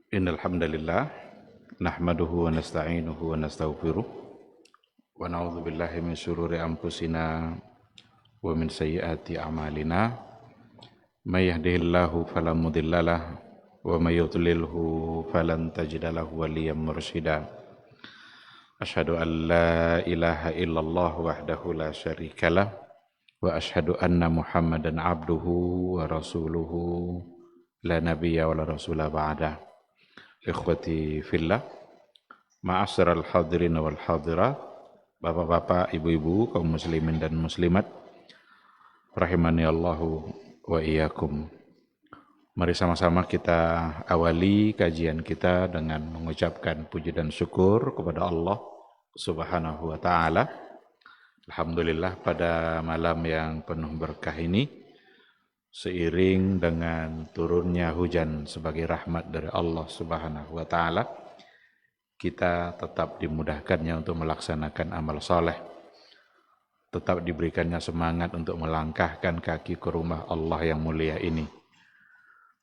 Innal hamdalillah nahmaduhu wa nasta'inuhu wa nastaghfiruh wa na'udzu billahi min syururi anfusina wa min sayyiati a'malina may yahdihillahu fala mudhillalah wa may yudlilhu falan tajida lahu waliyyan mursyida. Asyhadu an la ilaha illallah wahdahu la syarikalah wa asyhadu anna Muhammadan abduhu wa rasuluhu la nabiyya wa la rasula ba'dah. Ikhwati fillah, ma'asyiral hadirin wal hadirat, bapak-bapak, ibu-ibu, kaum muslimin dan muslimat, rahimani Allahu wa iyyakum. Mari sama-sama kita awali kajian kita dengan mengucapkan puji dan syukur kepada Allah Subhanahu wa taala. Alhamdulillah pada malam yang penuh berkah ini, seiring dengan turunnya hujan sebagai rahmat dari Allah Subhanahu wa taala, kita tetap dimudahkannya untuk melaksanakan amal soleh, tetap diberikannya semangat untuk melangkahkan kaki ke rumah Allah yang mulia ini.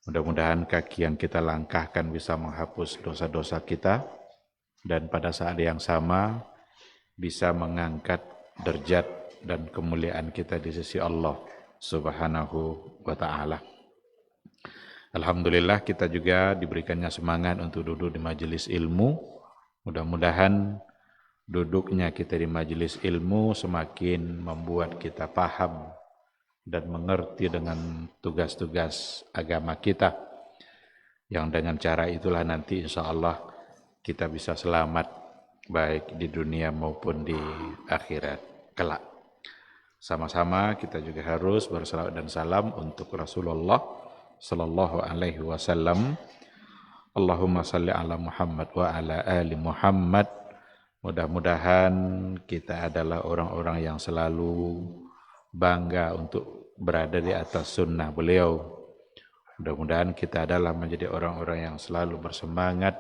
Mudah-mudahan kaki yang kita langkahkan bisa menghapus dosa-dosa kita, dan pada saat yang sama bisa mengangkat derajat dan kemuliaan kita di sisi Allah Subhanahu wa ta'ala. Alhamdulillah kita juga diberikannya semangat untuk duduk di majelis ilmu. Mudah-mudahan duduknya kita di majelis ilmu semakin membuat kita paham dan mengerti dengan tugas-tugas agama kita, yang dengan cara itulah nanti insya Allah kita bisa selamat baik di dunia maupun di akhirat kelak. Sama-sama kita juga harus bersalawat dan salam untuk Rasulullah sallallahu alaihi wasallam. Allahumma salli ala Muhammad wa ala ali Muhammad. Mudah-mudahan kita adalah orang-orang yang selalu bangga untuk berada di atas sunnah beliau. Mudah-mudahan kita adalah menjadi orang-orang yang selalu bersemangat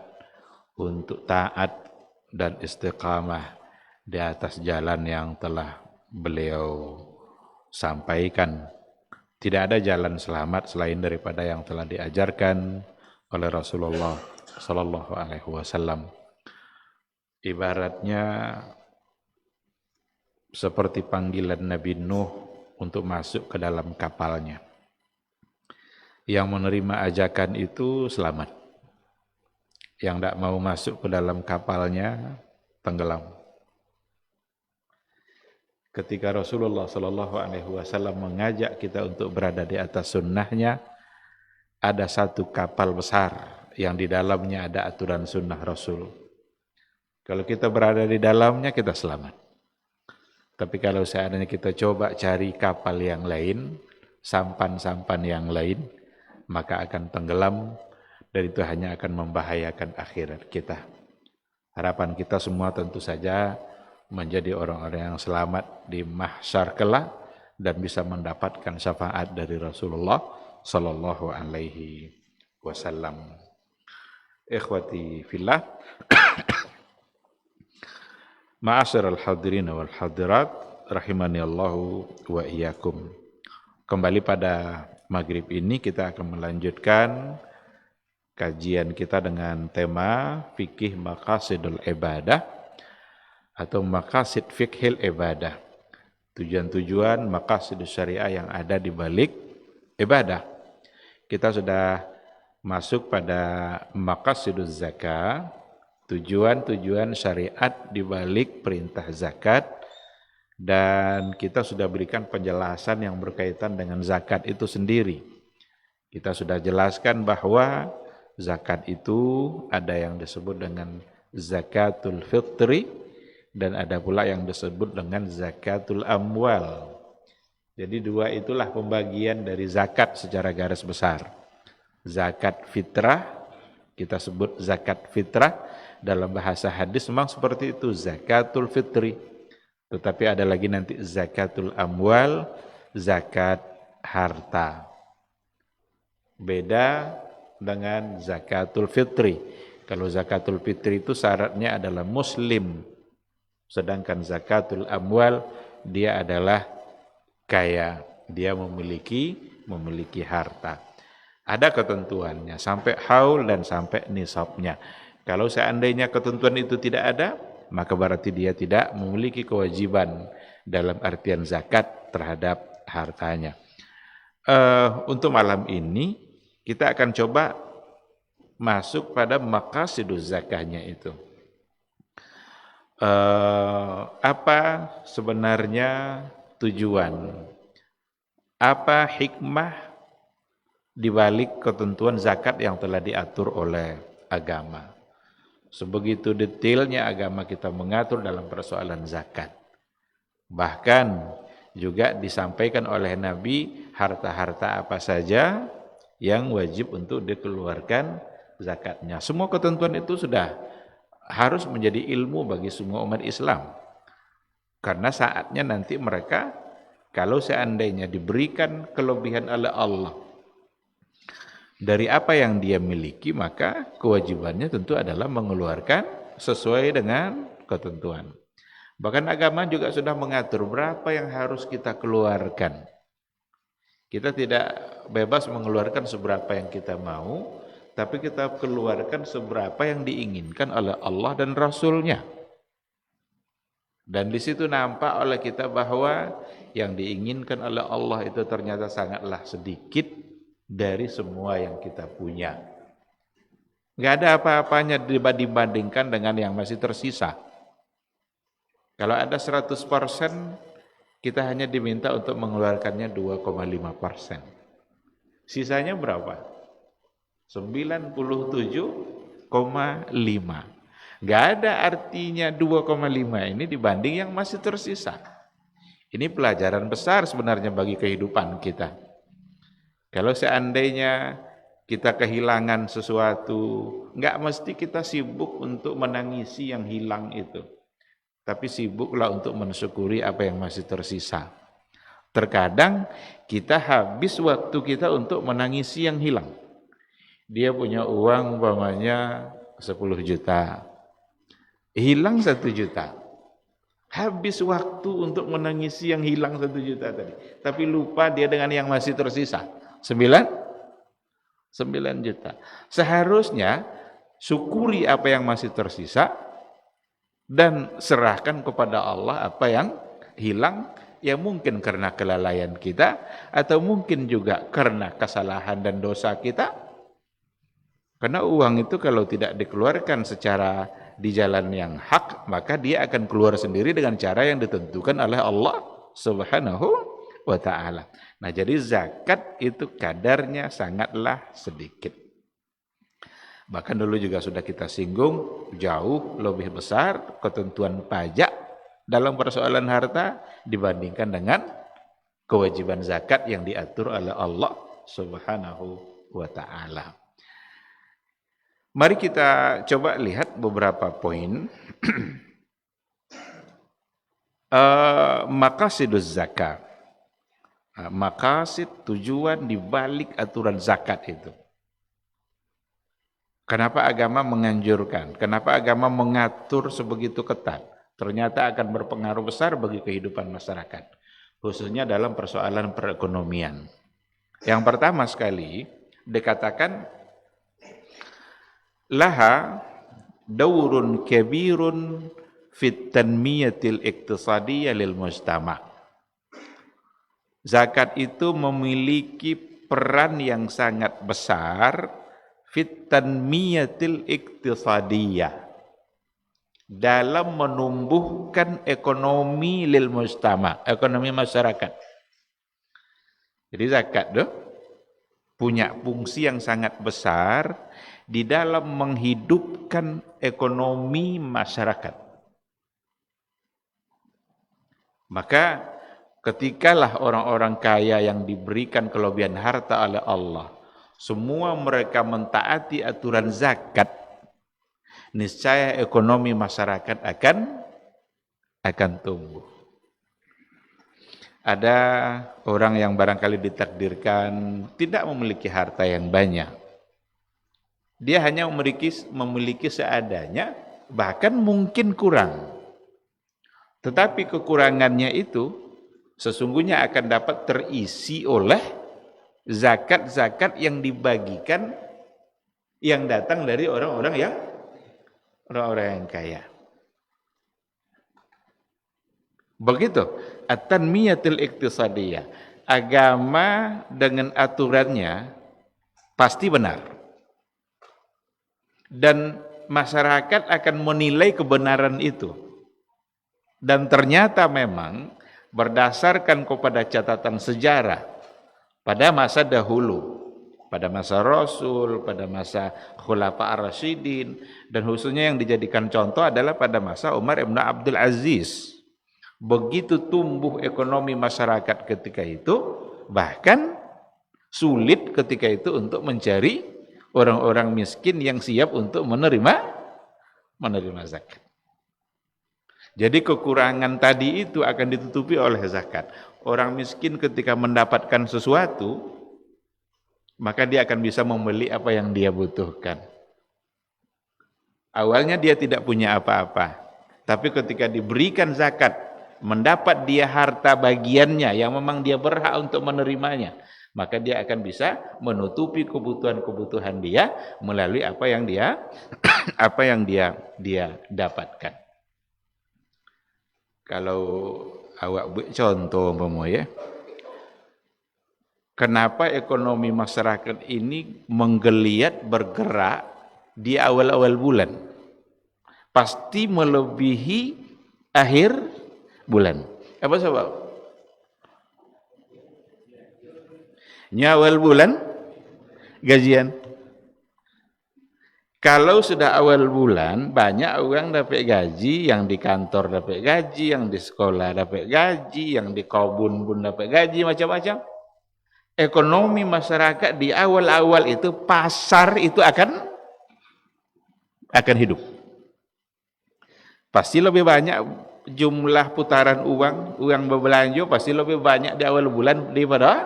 untuk taat dan istiqamah di atas jalan yang telah beliau sampaikan. Tidak ada jalan selamat selain daripada yang telah diajarkan oleh Rasulullah sallallahu alaihi wasallam. Ibaratnya seperti panggilan Nabi Nuh untuk masuk ke dalam kapalnya. Yang menerima ajakan itu selamat. Yang tidak mau masuk ke dalam kapalnya tenggelam. Ketika Rasulullah sallallahu alaihi wasallam mengajak kita untuk berada di atas sunnahnya, ada satu kapal besar yang di dalamnya ada aturan sunnah Rasul. Kalau kita berada di dalamnya, kita selamat. Tapi kalau seandainya kita coba cari kapal yang lain, sampan-sampan yang lain, maka akan tenggelam, dan itu hanya akan membahayakan akhirat kita. Harapan kita semua tentu saja menjadi orang-orang yang selamat di mahsyar kelak dan bisa mendapatkan syafaat dari Rasulullah sallallahu alaihi wasallam. Ikhwati fillah, ma'asyiral hadirin wal hadirat, rahimani Allahu wa iyyakum. Kembali pada maghrib ini kita akan melanjutkan kajian kita dengan tema fikih maqasidul ibadah atau maqasid fikhil ibadah, tujuan-tujuan maqasid syariah yang ada di balik ibadah. Kita sudah masuk pada maqasiduz zakah, tujuan-tujuan syariat di balik perintah zakat, dan kita sudah berikan penjelasan yang berkaitan dengan zakat itu sendiri. Kita sudah jelaskan bahwa zakat itu ada yang disebut dengan zakatul fitri, dan ada pula yang disebut dengan zakatul amwal. Jadi dua itulah pembagian dari zakat secara garis besar. Zakat fitrah, kita sebut zakat fitrah, dalam bahasa hadis memang seperti itu, zakatul fitri. Tetapi ada lagi nanti zakatul amwal, zakat harta. Beda dengan zakatul fitri. Kalau zakatul fitri itu syaratnya adalah muslim. Sedangkan zakatul amwal dia adalah kaya, dia memiliki harta. Ada ketentuannya, sampai haul dan sampai nisabnya. Kalau seandainya ketentuan itu tidak ada, maka berarti dia tidak memiliki kewajiban dalam artian zakat terhadap hartanya. Untuk malam ini, kita akan coba masuk pada maqasiduz zakahnya itu. Apa sebenarnya tujuan? Apa hikmah di balik ketentuan zakat yang telah diatur oleh agama? Sebegitu detailnya agama kita mengatur dalam persoalan zakat. Bahkan juga disampaikan oleh Nabi harta-harta apa saja yang wajib untuk dikeluarkan zakatnya. Semua ketentuan itu sudah harus menjadi ilmu bagi semua umat Islam. Karena saatnya nanti mereka kalau seandainya diberikan kelebihan oleh Allah dari apa yang dia miliki, maka kewajibannya tentu adalah mengeluarkan sesuai dengan ketentuan. Bahkan agama juga sudah mengatur berapa yang harus kita keluarkan. Kita tidak bebas mengeluarkan seberapa yang kita mau, tapi kita keluarkan seberapa yang diinginkan oleh Allah dan Rasul-Nya. Dan di situ nampak oleh kita bahwa yang diinginkan oleh Allah itu ternyata sangatlah sedikit dari semua yang kita punya. Nggak ada apa-apanya dibandingkan dengan yang masih tersisa. Kalau ada 100%, kita hanya diminta untuk mengeluarkannya 2,5%. Sisanya berapa? 97,5. Nggak ada artinya 2,5 ini dibanding yang masih tersisa. Ini pelajaran besar sebenarnya bagi kehidupan kita. Kalau seandainya kita kehilangan sesuatu, nggak mesti kita sibuk untuk menangisi yang hilang itu. Tapi sibuklah untuk mensyukuri apa yang masih tersisa. Terkadang kita habis waktu kita untuk menangisi yang hilang. Dia punya uang umpamanya 10 juta. Hilang 1 juta. Habis waktu untuk menangisi yang hilang 1 juta tadi. Tapi lupa dia dengan yang masih tersisa. 9 juta. Seharusnya syukuri apa yang masih tersisa dan serahkan kepada Allah apa yang hilang, yang mungkin karena kelalaian kita atau mungkin juga karena kesalahan dan dosa kita. Karena uang itu kalau tidak dikeluarkan secara di jalan yang hak, maka dia akan keluar sendiri dengan cara yang ditentukan oleh Allah Subhanahu wa ta'ala. Nah, jadi zakat itu kadarnya sangatlah sedikit. Bahkan dulu juga sudah kita singgung, jauh lebih besar ketentuan pajak dalam persoalan harta dibandingkan dengan kewajiban zakat yang diatur oleh Allah Subhanahu wa ta'ala. Mari kita coba lihat beberapa poin. Maqasiduz zakat. Maqasid, tujuan di balik aturan zakat itu. Kenapa agama menganjurkan? Kenapa agama mengatur sebegitu ketat? Ternyata akan berpengaruh besar bagi kehidupan masyarakat, khususnya dalam persoalan perekonomian. Yang pertama sekali dikatakan laha daurun kabirun fit tanmiyatil iqtisadiyah lil mujtama'. Zakat itu memiliki peran yang sangat besar fit tanmiyatil iqtisadiyah, dalam menumbuhkan ekonomi lil mujtama', ekonomi masyarakat. Jadi zakat tuh punya fungsi yang sangat besar di dalam menghidupkan ekonomi masyarakat. Maka ketikalah orang-orang kaya yang diberikan kelebihan harta oleh Allah, semua mereka mentaati aturan zakat, niscaya ekonomi masyarakat akan tumbuh. Ada orang yang barangkali ditakdirkan tidak memiliki harta yang banyak. Dia hanya memiliki seadanya, bahkan mungkin kurang. Tetapi kekurangannya itu sesungguhnya akan dapat terisi oleh zakat-zakat yang dibagikan yang datang dari orang-orang yang kaya. Begitu at-tanmiyatul iqtisadiyah. Agama dengan aturannya pasti benar. Dan masyarakat akan menilai kebenaran itu. Dan ternyata memang berdasarkan kepada catatan sejarah pada masa dahulu, pada masa Rasul, pada masa Khulafa ar-Rasyidin, dan khususnya yang dijadikan contoh adalah pada masa Umar ibn Abdul Aziz. Begitu tumbuh ekonomi masyarakat ketika itu, bahkan sulit ketika itu untuk mencari orang-orang miskin yang siap untuk menerima zakat. Jadi kekurangan tadi itu akan ditutupi oleh zakat. Orang miskin ketika mendapatkan sesuatu, maka dia akan bisa membeli apa yang dia butuhkan. Awalnya dia tidak punya apa-apa, tapi ketika diberikan zakat, mendapat dia harta bagiannya yang memang dia berhak untuk menerimanya, maka dia akan bisa menutupi kebutuhan-kebutuhan dia melalui apa yang dia dia dapatkan. Kalau awak buat contoh umpama ya, kenapa ekonomi masyarakat ini menggeliat bergerak di awal-awal bulan? Pasti melebihi akhir bulan. Apa sebab? Awal bulan gajian. Kalau sudah awal bulan, banyak orang dapat gaji, yang di kantor dapat gaji, yang di sekolah dapat gaji, yang di kebun pun dapat gaji, macam-macam. Ekonomi masyarakat di awal-awal itu, pasar itu akan hidup. Pasti lebih banyak jumlah putaran uang berbelanja pasti lebih banyak di awal bulan daripada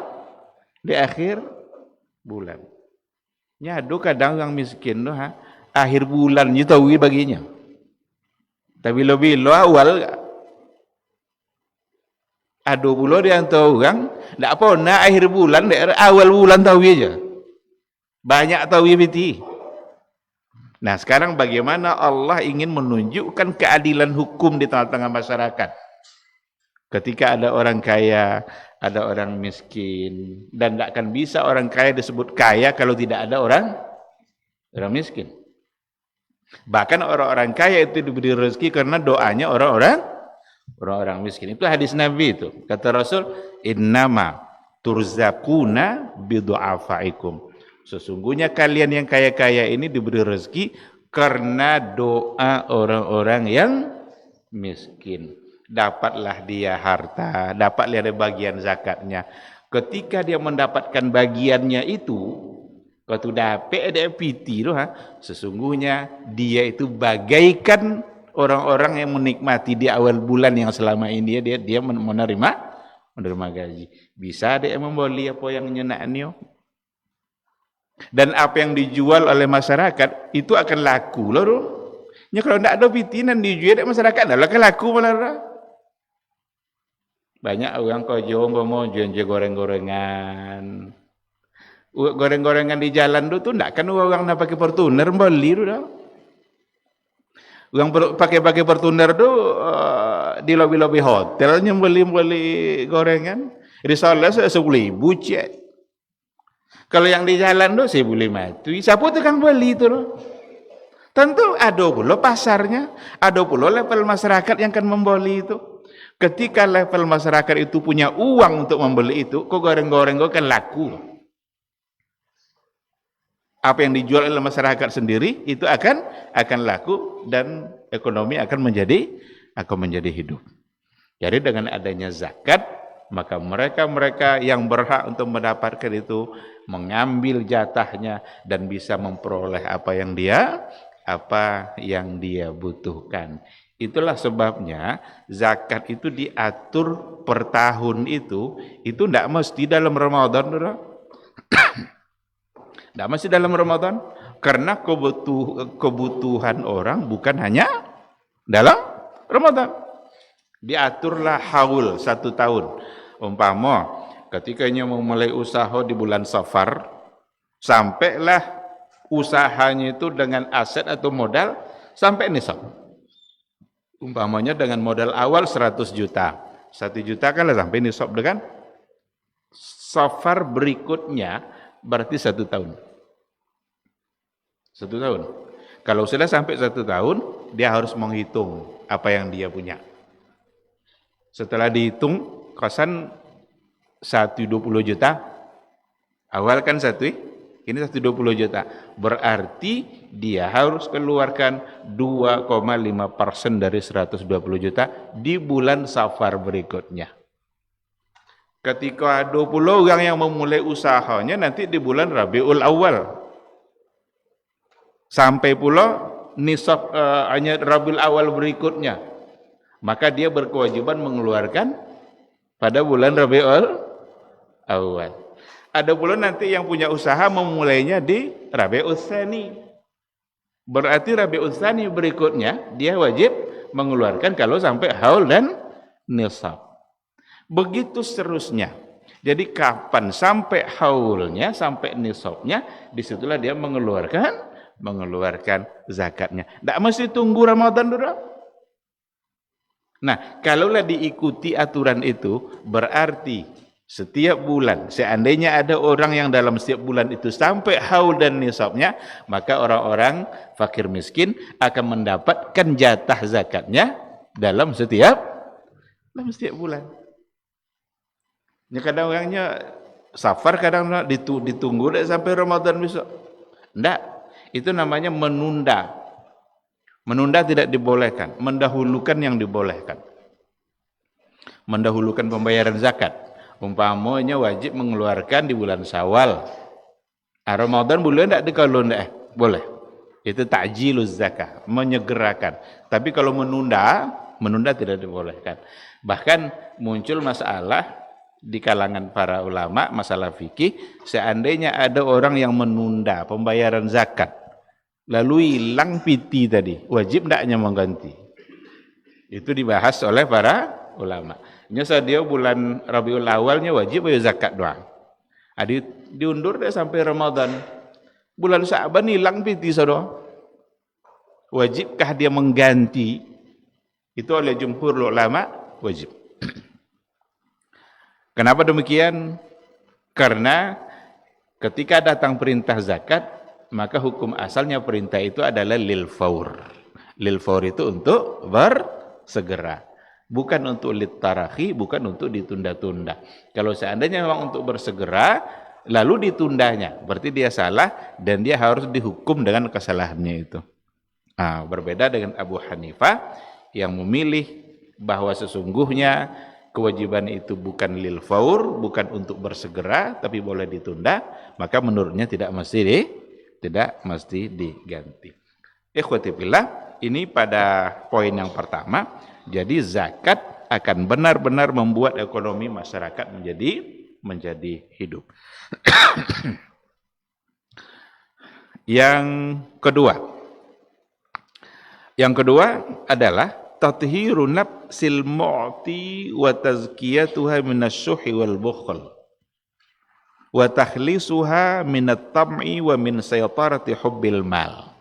di akhir bulan. Nyadu kadang yang miskin tuh akhir bulan itu tahu baginya. Tapi lebih lo awal ada pula dia tahu orang ndak apa na akhir bulan awal bulan tahu aja. Banyak tahu biti. Nah, sekarang bagaimana Allah ingin menunjukkan keadilan hukum di tengah-tengah masyarakat. Ketika ada orang kaya, ada orang miskin, dan tidak akan bisa orang kaya disebut kaya kalau tidak ada orang miskin. Bahkan orang-orang kaya itu diberi rezeki karena doanya orang-orang miskin. Itu hadis Nabi itu. Kata Rasul, "Innama turzaquna bidu'afaikum." Sesungguhnya kalian yang kaya-kaya ini diberi rezeki karena doa orang-orang yang miskin. Dapatlah dia harta, dapatlah dia bagian zakatnya. Ketika dia mendapatkan bagiannya itu, waktu dapat ada piti tu, sesungguhnya dia itu bagaikan orang-orang yang menikmati di awal bulan yang selama ini dia menerima gaji. Bisa dia membeli apa yang nyenaknya. Dan apa yang dijual oleh masyarakat itu akan laku loh. Ya kalau tidak ada pitinan dijual oleh masyarakat, dah akan laku malah. Banyak orang kojo mau jual goreng-gorengan. Goreng-gorengan di jalan tu tidak kan orang nak pakai Fortuner beli tu dah. Orang pakai Fortuner tu di lobi-lobi hotelnya beli gorengan. Risalah 10.000 cek. Kalau yang di jalan tu saya boleh mati. Siapa tu kan beli tu? Tentu ada pula pasarnya, ada pula level masyarakat yang akan membeli itu. Ketika level masyarakat itu punya uang untuk membeli itu, kok goreng-goreng kan laku. Apa yang dijual oleh masyarakat sendiri itu akan laku dan ekonomi akan menjadi hidup. Jadi dengan adanya zakat, maka mereka yang berhak untuk mendapatkan itu mengambil jatahnya dan bisa memperoleh apa yang dia butuhkan. Itulah sebabnya zakat itu diatur per tahun itu tidak mesti dalam Ramadan. Tidak mesti dalam Ramadan karena kebutuhan orang bukan hanya dalam Ramadan. Diaturlah haul 1 tahun. Umpama ketikanya memulai usaha di bulan Safar, sampailah usahanya itu dengan aset atau modal sampai nisab. Umpamanya dengan modal awal 100 juta. 1 juta kan lah sampai nisab dengan Safar berikutnya berarti 1 tahun. 1 tahun. Kalau sudah sampai 1 tahun, dia harus menghitung apa yang dia punya. Setelah dihitung, kosan 120 juta. Awal kan 1, ini 120 juta. Berarti dia harus keluarkan 2,5% dari 120 juta di bulan Safar berikutnya. Ketika 20 orang yang memulai usahanya nanti di bulan Rabiul Awal. Sampai pula nisab hanya Rabiul Awal berikutnya. Maka dia berkewajiban mengeluarkan pada bulan Rabiul Awal. Ada pula nanti yang punya usaha memulainya di Rabiul Tsani. Berarti Rabiul Tsani berikutnya dia wajib mengeluarkan kalau sampai haul dan nisab. Begitu seterusnya. Jadi kapan sampai haulnya, sampai nisabnya, disitulah dia mengeluarkan zakatnya. Tidak mesti tunggu Ramadan dulu. Nah, kalaulah diikuti aturan itu, berarti setiap bulan, seandainya ada orang yang dalam setiap bulan itu sampai haul dan nisabnya, maka orang-orang fakir miskin akan mendapatkan jatah zakatnya dalam setiap bulan. Ya, kadang orangnya Safar, kadang ditunggu sampai Ramadan besok. Tidak, itu namanya menunda. Menunda tidak dibolehkan, mendahulukan yang dibolehkan. Mendahulukan pembayaran zakat. Umpamanya wajib mengeluarkan di bulan Syawal. Ramadan boleh tidak kalau tidak? Boleh. Itu ta'jiluz zakah, menyegerakan. Tapi kalau menunda tidak dibolehkan. Bahkan muncul masalah di kalangan para ulama, masalah fikih, seandainya ada orang yang menunda pembayaran zakat, lalu hilang piti tadi, wajib tidaknya mengganti. Itu dibahas oleh para ulama. Nyasa dia bulan Rabiul Awalnya wajib bayar zakat doang. Diundur deh sampai Ramadan. Bulan Sya'ban hilang piti saudara. Wajibkah dia mengganti? Itu oleh jumhur ulama wajib. Kenapa demikian? Karena ketika datang perintah zakat, maka hukum asalnya perintah itu adalah lil faur. Lil faur itu untuk bersegera. Bukan untuk litarahi, bukan untuk ditunda-tunda. Kalau seandainya memang untuk bersegera, lalu ditundanya, berarti dia salah dan dia harus dihukum dengan kesalahannya itu. Berbeda dengan Abu Hanifah yang memilih bahwa sesungguhnya kewajiban itu bukan lil faur, bukan untuk bersegera, tapi boleh ditunda, maka menurutnya tidak mesti diganti. Ikhwati fillah, ini pada poin yang pertama. Jadi zakat akan benar-benar membuat ekonomi masyarakat menjadi hidup. Yang kedua adalah tathiru nafsil mu'ti wa tazkiyatuha minasyuhi wal bukhl wa takhlisuha minat tam'i wa min saytarati hubbil mal.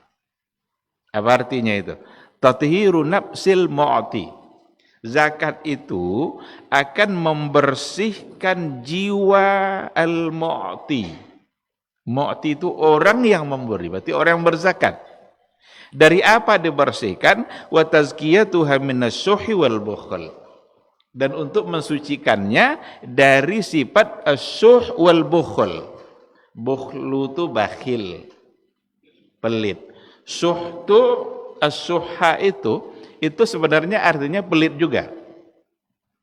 Apa artinya itu? Tathiru nafsil mu'ti. Zakat itu akan membersihkan jiwa al-mu'ti. Mu'ti itu orang yang memberi, berarti orang yang berzakat. Dari apa dibersihkan? Wa tazkiyatuha minasyuhi wal bukhl. Dan untuk mensucikannya dari sifat asyuh wal bukhl. Bukhlu itu bakhil, pelit. Syuh itu, asyuhha itu sebenarnya artinya pelit juga.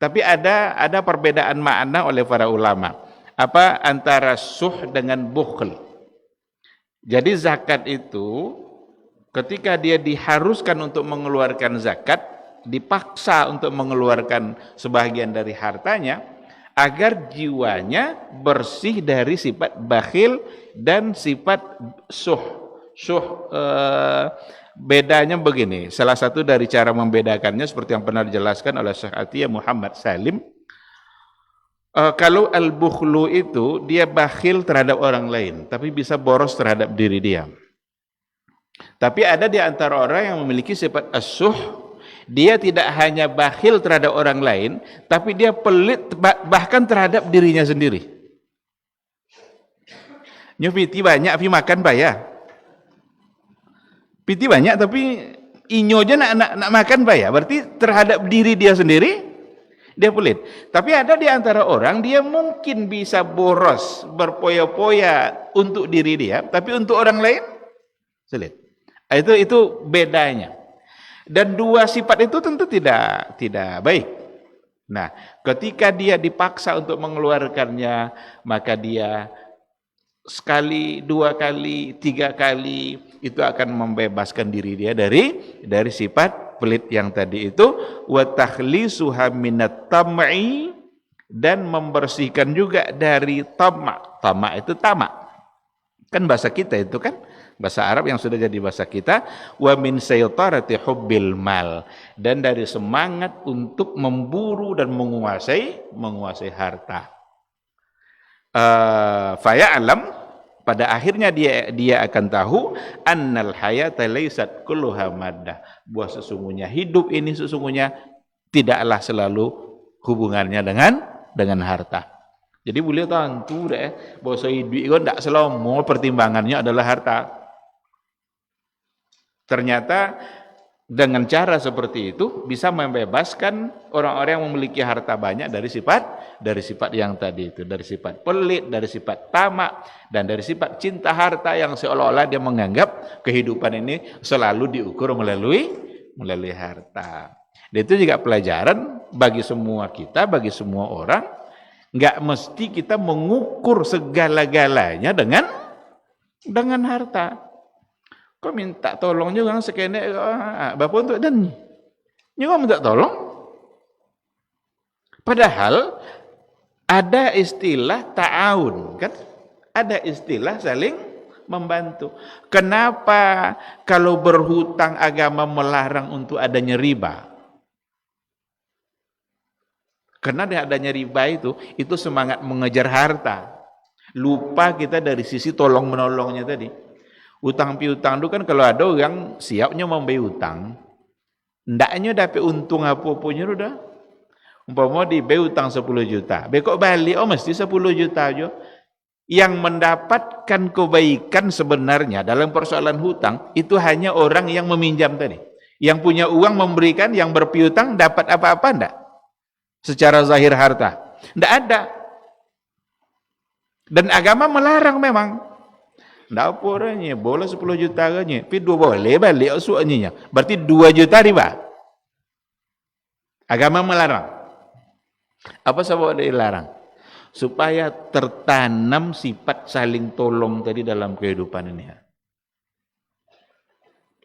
Tapi ada perbedaan makna oleh para ulama. Apa antara syuh dengan bukhl? Jadi zakat itu ketika dia diharuskan untuk mengeluarkan zakat, dipaksa untuk mengeluarkan sebagian dari hartanya agar jiwanya bersih dari sifat bakhil dan sifat syuh. Bedanya begini, salah satu dari cara membedakannya seperti yang pernah dijelaskan oleh Syekh Atiyah Muhammad Salim. Kalau al-bukhlu itu dia bakhil terhadap orang lain, tapi bisa boros terhadap diri dia. Tapi ada di antara orang yang memiliki sifat as-suh, dia tidak hanya bakhil terhadap orang lain, tapi dia pelit bahkan terhadap dirinya sendiri. Nyupiti banyak, tapi makan bayar. Piti banyak, tapi inyo aja nak makan bayar. Berarti terhadap diri dia sendiri, dia pelit. Tapi ada di antara orang, dia mungkin bisa boros, berpoya-poya untuk diri dia, tapi untuk orang lain, sulit. Itu bedanya. Dan dua sifat itu tentu tidak baik. Nah, ketika dia dipaksa untuk mengeluarkannya, maka dia sekali, dua kali, tiga kali itu akan membebaskan diri dia dari sifat pelit yang tadi itu, wa takhlisuha minat tam'i, dan membersihkan juga dari tamak. Tamak itu tamak. Kan bahasa kita itu kan bahasa Arab yang sudah jadi bahasa kita, wa min saytarati hubbil mal, dan dari semangat untuk memburu dan menguasai harta. Faya'lam, pada akhirnya dia akan tahu annal hayata laysat kulluha maddah, bahwa sesungguhnya hidup ini sesungguhnya tidaklah selalu hubungannya dengan harta. Jadi beliau tahu bahwa hidup itu tidak selalu pertimbangannya adalah harta. Ternyata dengan cara seperti itu bisa membebaskan orang-orang yang memiliki harta banyak dari sifat yang tadi itu, dari sifat pelit, dari sifat tamak, dan dari sifat cinta harta yang seolah-olah dia menganggap kehidupan ini selalu diukur melalui harta. Dan itu juga pelajaran bagi semua kita, bagi semua orang. Enggak mesti kita mengukur segala-galanya dengan harta. Kau minta tolong juga sekene bapak untuk dan juga minta tolong. Padahal ada istilah ta'awun, kan? Ada istilah saling membantu. Kenapa kalau berhutang agama melarang untuk adanya riba? Karena adanya riba itu semangat mengejar harta. Lupa kita dari sisi tolong menolongnya tadi. Utang piutang itu kan kalau ada orang siapnya memberi utang, ndaknya dapat untung apa-apanya udah. Umpama diberi utang 10 juta, bekok balik mesti 10 juta aja. Yang mendapatkan kebaikan sebenarnya dalam persoalan hutang itu hanya orang yang meminjam tadi. Yang punya uang memberikan, yang berpiutang dapat apa-apa ndak? Secara zahir harta. Ndak ada. Dan agama melarang memang. Ndak apa orangnya, boleh 10 juta orangnya, tapi 2 boleh balik suanya. Berarti 2 juta riba. Agama melarang. Apa sebab dia larang? Supaya tertanam sifat saling tolong tadi dalam kehidupan ini.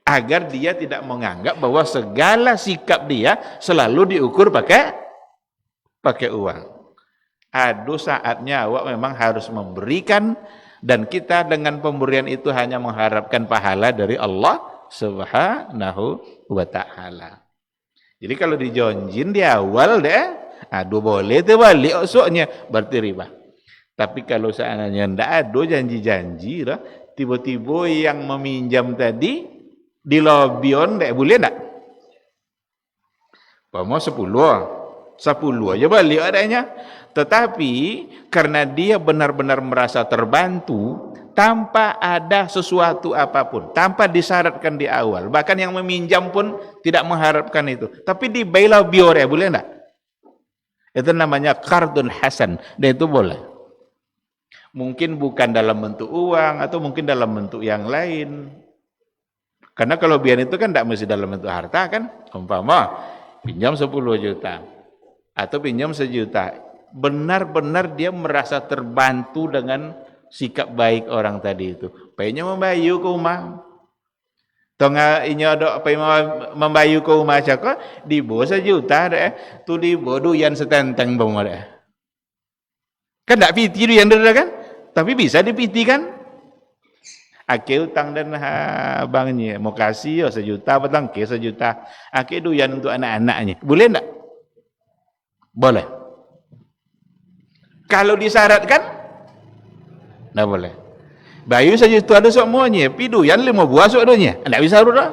Agar dia tidak menganggap bahwa segala sikap dia selalu diukur pakai uang. Aduh, saatnya awak memang harus memberikan, dan kita dengan pemberian itu hanya mengharapkan pahala dari Allah Subhanahu wa ta'ala. Jadi kalau dijonjin di awal aduh boleh tu balik usuknya, berarti riba. Tapi kalau seandainya ndak ada janji-janji lah, tiba-tiba yang meminjam tadi di lobion boleh ndak? Mau 10 aja balik adanya. Tetapi karena dia benar-benar merasa terbantu tanpa ada sesuatu apapun, tanpa disyaratkan di awal, bahkan yang meminjam pun tidak mengharapkan itu, tapi dibela biore, boleh enggak? Itu namanya qardun hasan, dan itu boleh. Mungkin bukan dalam bentuk uang, atau mungkin dalam bentuk yang lain. Karena kelebihan itu kan tidak mesti dalam bentuk harta kan. Umpama pinjam 10 juta atau pinjam 1 juta, benar-benar dia merasa terbantu dengan sikap baik orang tadi itu. Payahnya membayu ke rumah. Tonga inyo ada apa membayu ke rumah cakap di bawah 1 juta tu di bodoh yang setenteng bang ada. Kan tak piti tu yang ada kan? Tapi bisa dipiti kan? Ake utang dan abangnya mau kasih 1 juta petang ke 1 juta. Ake doyan untuk anak-anaknya. Boleh tak? Boleh. Kalau disyaratkan, nggak boleh. Bayu saja itu ada semuanya, pidu yang 5 buah soalnya, nggak bisa udah.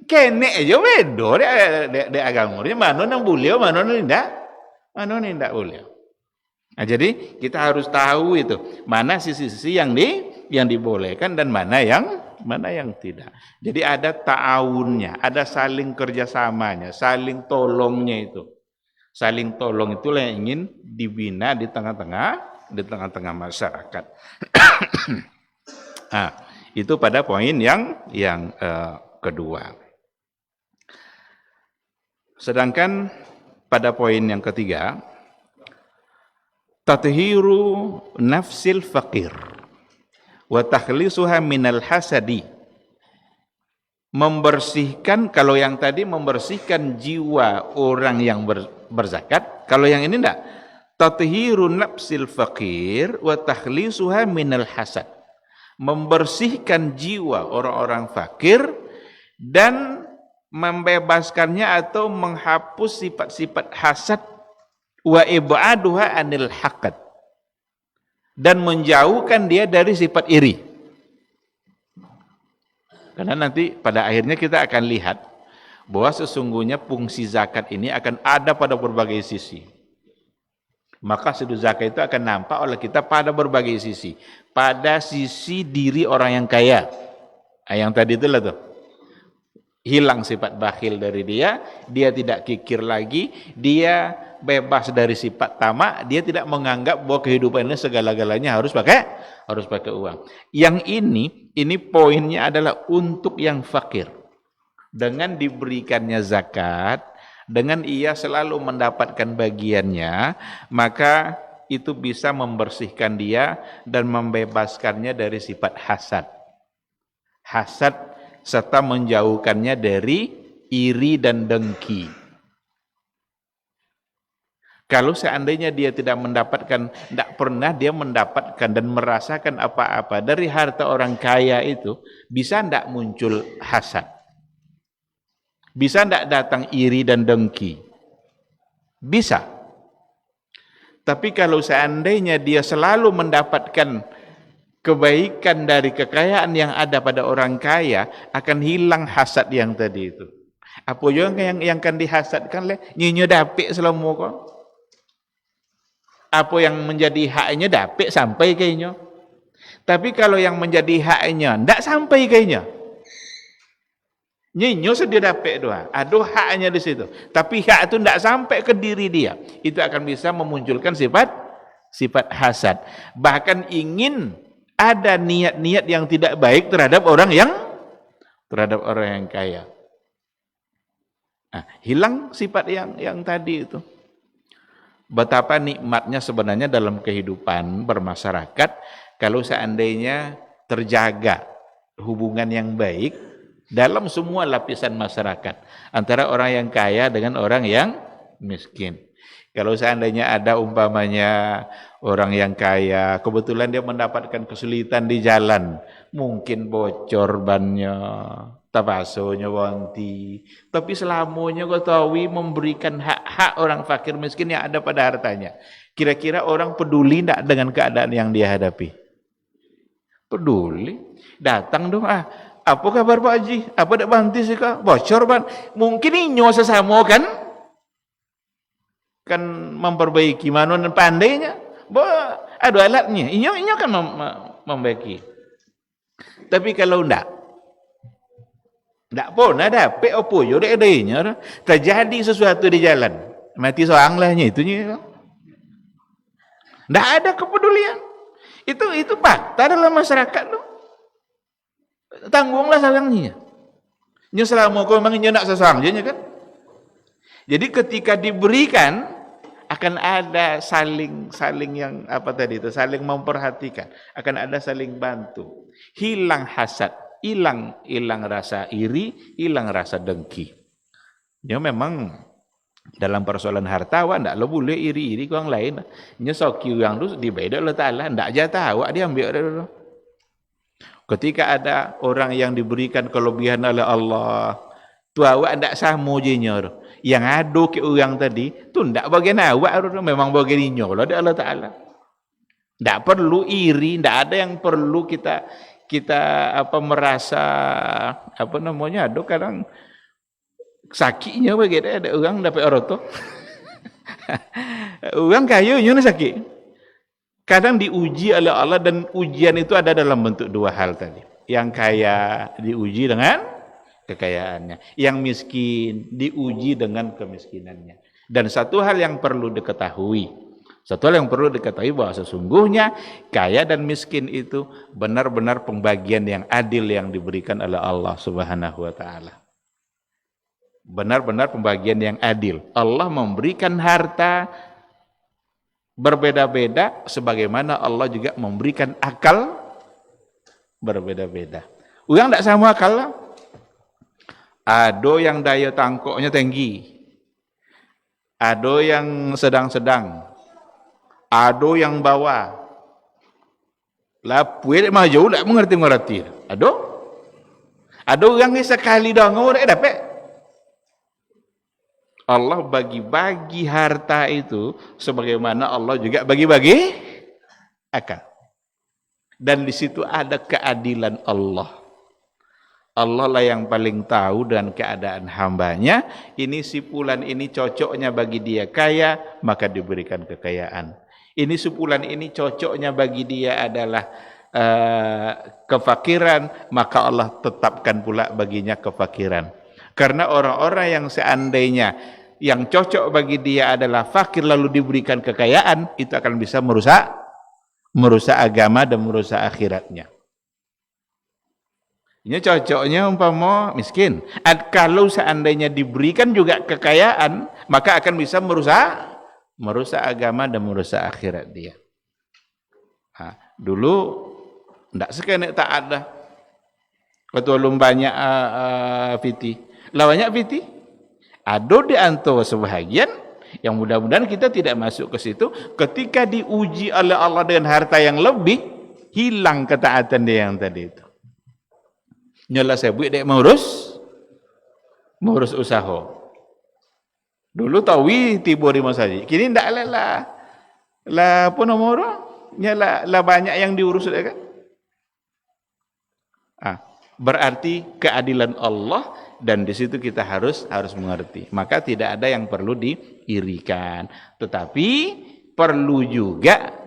Kene aja wedo de agamanya mana nang boleh, mana nang tidak boleh. Nah, jadi kita harus tahu itu mana sisi-sisi yang dibolehkan dan mana yang tidak. Jadi ada ta'awunnya, ada saling kerjasamanya, saling tolongnya itu. Saling tolong itulah yang ingin dibina di tengah-tengah masyarakat. Nah, itu pada poin yang kedua. Sedangkan pada poin yang ketiga, tathiru nafsil faqir wa takhlisuha minal hasadi. Membersihkan, kalau yang tadi membersihkan jiwa orang yang berzakat, kalau yang ini enggak. Tathiru nafsil faqir wa takhlisuha minal hasad. Membersihkan jiwa orang-orang fakir dan membebaskannya atau menghapus sifat-sifat hasad wa ib'aduha anil haqad, dan menjauhkan dia dari sifat iri. Karena nanti pada akhirnya kita akan lihat bahwa sesungguhnya fungsi zakat ini akan ada pada berbagai sisi. Maka sudut zakat itu akan nampak oleh kita pada berbagai sisi. Pada sisi diri orang yang kaya. Yang tadi itulah tuh. Hilang sifat bakhil dari dia tidak kikir lagi, dia bebas dari sifat tamak, dia tidak menganggap bahwa kehidupannya segala-galanya harus pakai uang. Yang ini poinnya adalah untuk yang fakir. Dengan diberikannya zakat, dengan ia selalu mendapatkan bagiannya, maka itu bisa membersihkan dia dan membebaskannya dari sifat hasad. Hasad serta menjauhkannya dari iri dan dengki. Kalau seandainya dia tidak pernah dia mendapatkan dan merasakan apa-apa dari harta orang kaya itu, bisa tidak muncul hasad? Bisa tidak datang iri dan dengki? Bisa. Tapi kalau seandainya dia selalu mendapatkan kebaikan dari kekayaan yang ada pada orang kaya, akan hilang hasad yang tadi itu. Apa yang akan dihasadkan leh? Nyinyo dapik selama kok. Apa yang menjadi haknya dapik sampai kayaknya. Tapi kalau yang menjadi haknya tidak sampai kayaknya. Nyinyo sedia dapik doa. Aduh haknya di situ. Tapi hak itu tidak sampai ke diri dia. Itu akan bisa memunculkan sifat hasad. Bahkan ingin ada niat-niat yang tidak baik terhadap orang yang kaya. Nah, hilang sifat yang tadi itu. Betapa nikmatnya sebenarnya dalam kehidupan bermasyarakat kalau seandainya terjaga hubungan yang baik dalam semua lapisan masyarakat antara orang yang kaya dengan orang yang miskin. Kalau seandainya ada umpamanya orang yang kaya, kebetulan dia mendapatkan kesulitan di jalan, mungkin bocor bannya, tabasonya wanti, tapi selamanya Gotawi memberikan hak-hak orang fakir miskin yang ada pada hartanya. Kira-kira orang peduli tidak dengan keadaan yang dia hadapi? Peduli. Datang dong, apa kabar Pak Haji? Apa dak banti sih Kak? Bocor ban. Mungkin inyo sesama kan memperbaiki mana dan pandainya. Bahwa ada alatnya. Inyo kan membaiki. Tapi kalau enggak pun ada apa yo dek adanya terjadi sesuatu di jalan. Mati seorang lahnya itunya. Enggak ada kepedulian. Itu fakta dalam masyarakat loh. Tanggunglah sarangnya. Nyo selama kau memang nyo nak sesangnya kan. Jadi ketika diberikan akan ada saling yang apa tadi itu, saling memperhatikan, akan ada saling bantu. Hilang hasad, hilang rasa iri, hilang rasa dengki. Ya memang dalam persoalan hartawan ndak lo boleh iri-iri ke orang lain. Nyesoki yang tu dibeda Allah Taala, ndak aja tahu dia ambil dulu. Ketika ada orang yang diberikan kelebihan oleh Allah, tu awak ndak sama jenyor. Yang adu ke orang tadi, tu Itu ndak bagian awak, memang bagian inyo lah Allah Taala. Ndak perlu iri, ndak ada yang perlu kita merasa aduh kadang sakitnya begitu ada orang dapat oroto. Orang kayunya sakit. Kadang diuji oleh Allah dan ujian itu ada dalam bentuk dua hal tadi. Yang kaya diuji dengan kekayaannya, yang miskin diuji dengan kemiskinannya. Dan satu hal yang perlu diketahui bahwa sesungguhnya kaya dan miskin itu benar-benar pembagian yang adil yang diberikan oleh Allah Subhanahu wa taala. Benar-benar pembagian yang adil. Allah memberikan harta berbeda-beda sebagaimana Allah juga memberikan akal berbeda-beda. Orang tidak sama akal lah. Ada yang daya tangkoknya tinggi, ada yang sedang-sedang, ada yang bawah. Lah puet maju tak mengerti. Ada orang yang sekali dongor dapat. Allah bagi-bagi harta itu sebagaimana Allah juga bagi-bagi akal. Dan di situ ada keadilan Allah. Allah lah yang paling tahu dan keadaan hambanya. Ini si fulan ini cocoknya bagi dia kaya, maka diberikan kekayaan. Ini si fulan ini cocoknya bagi dia adalah kefakiran, maka Allah tetapkan pula baginya kefakiran. Karena orang-orang yang seandainya yang cocok bagi dia adalah fakir lalu diberikan kekayaan, itu akan bisa merusak agama dan merusak akhiratnya. Ini cocoknya umpama miskin. Kalau seandainya diberikan juga kekayaan, maka akan bisa merusak agama dan merusak akhirat dia. Nah, dulu tidak sekena tak ada. Ketua banyak fiti. Lah banyak fiti. Ada di antara sebahagian yang mudah-mudahan kita tidak masuk ke situ. Ketika diuji oleh Allah dengan harta yang lebih, hilang ketaatan dia yang tadi itu. Nyala saya buat dek mengurus usaha. Dulu tahu tiba di masa ini. Kini ndak lah apa nomor? Nyala lah banyak yang diurus kan? Berarti keadilan Allah dan di situ kita harus mengerti. Maka tidak ada yang perlu diirikan, tetapi perlu juga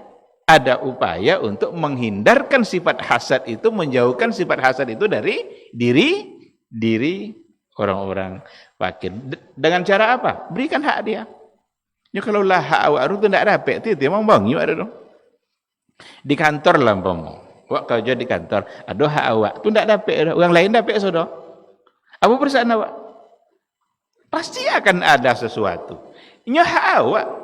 ada upaya untuk menghindarkan sifat hasad itu, menjauhkan sifat hasad itu dari diri orang-orang fakir. Dengan cara apa? Berikan hak dia. Ya kalau lah hak awak itu tidak dapat, itu memang bangi ada dong. Di kantor lah awak kerja di kantor, ada hak awak itu tidak dapat, orang lain dapat sudah. Apa perasaan awak? Pasti akan ada sesuatu. Ini hak awak.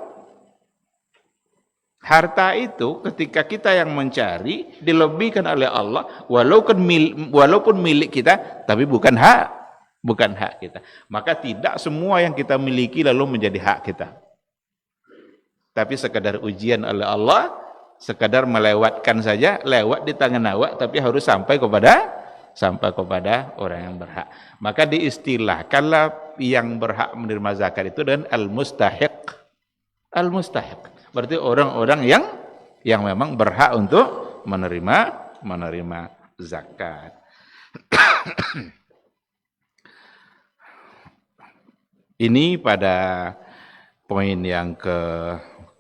Harta itu ketika kita yang mencari dilebihkan oleh Allah walaupun milik kita tapi bukan hak kita. Maka tidak semua yang kita miliki lalu menjadi hak kita. Tapi sekadar ujian oleh Allah, sekadar melewatkan saja, lewat di tangan awak tapi harus sampai kepada orang yang berhak. Maka diistilahkanlah yang berhak menerima zakat itu dengan al-mustahiq. Al-mustahiq. Berarti orang-orang yang memang berhak untuk menerima zakat. Ini pada poin yang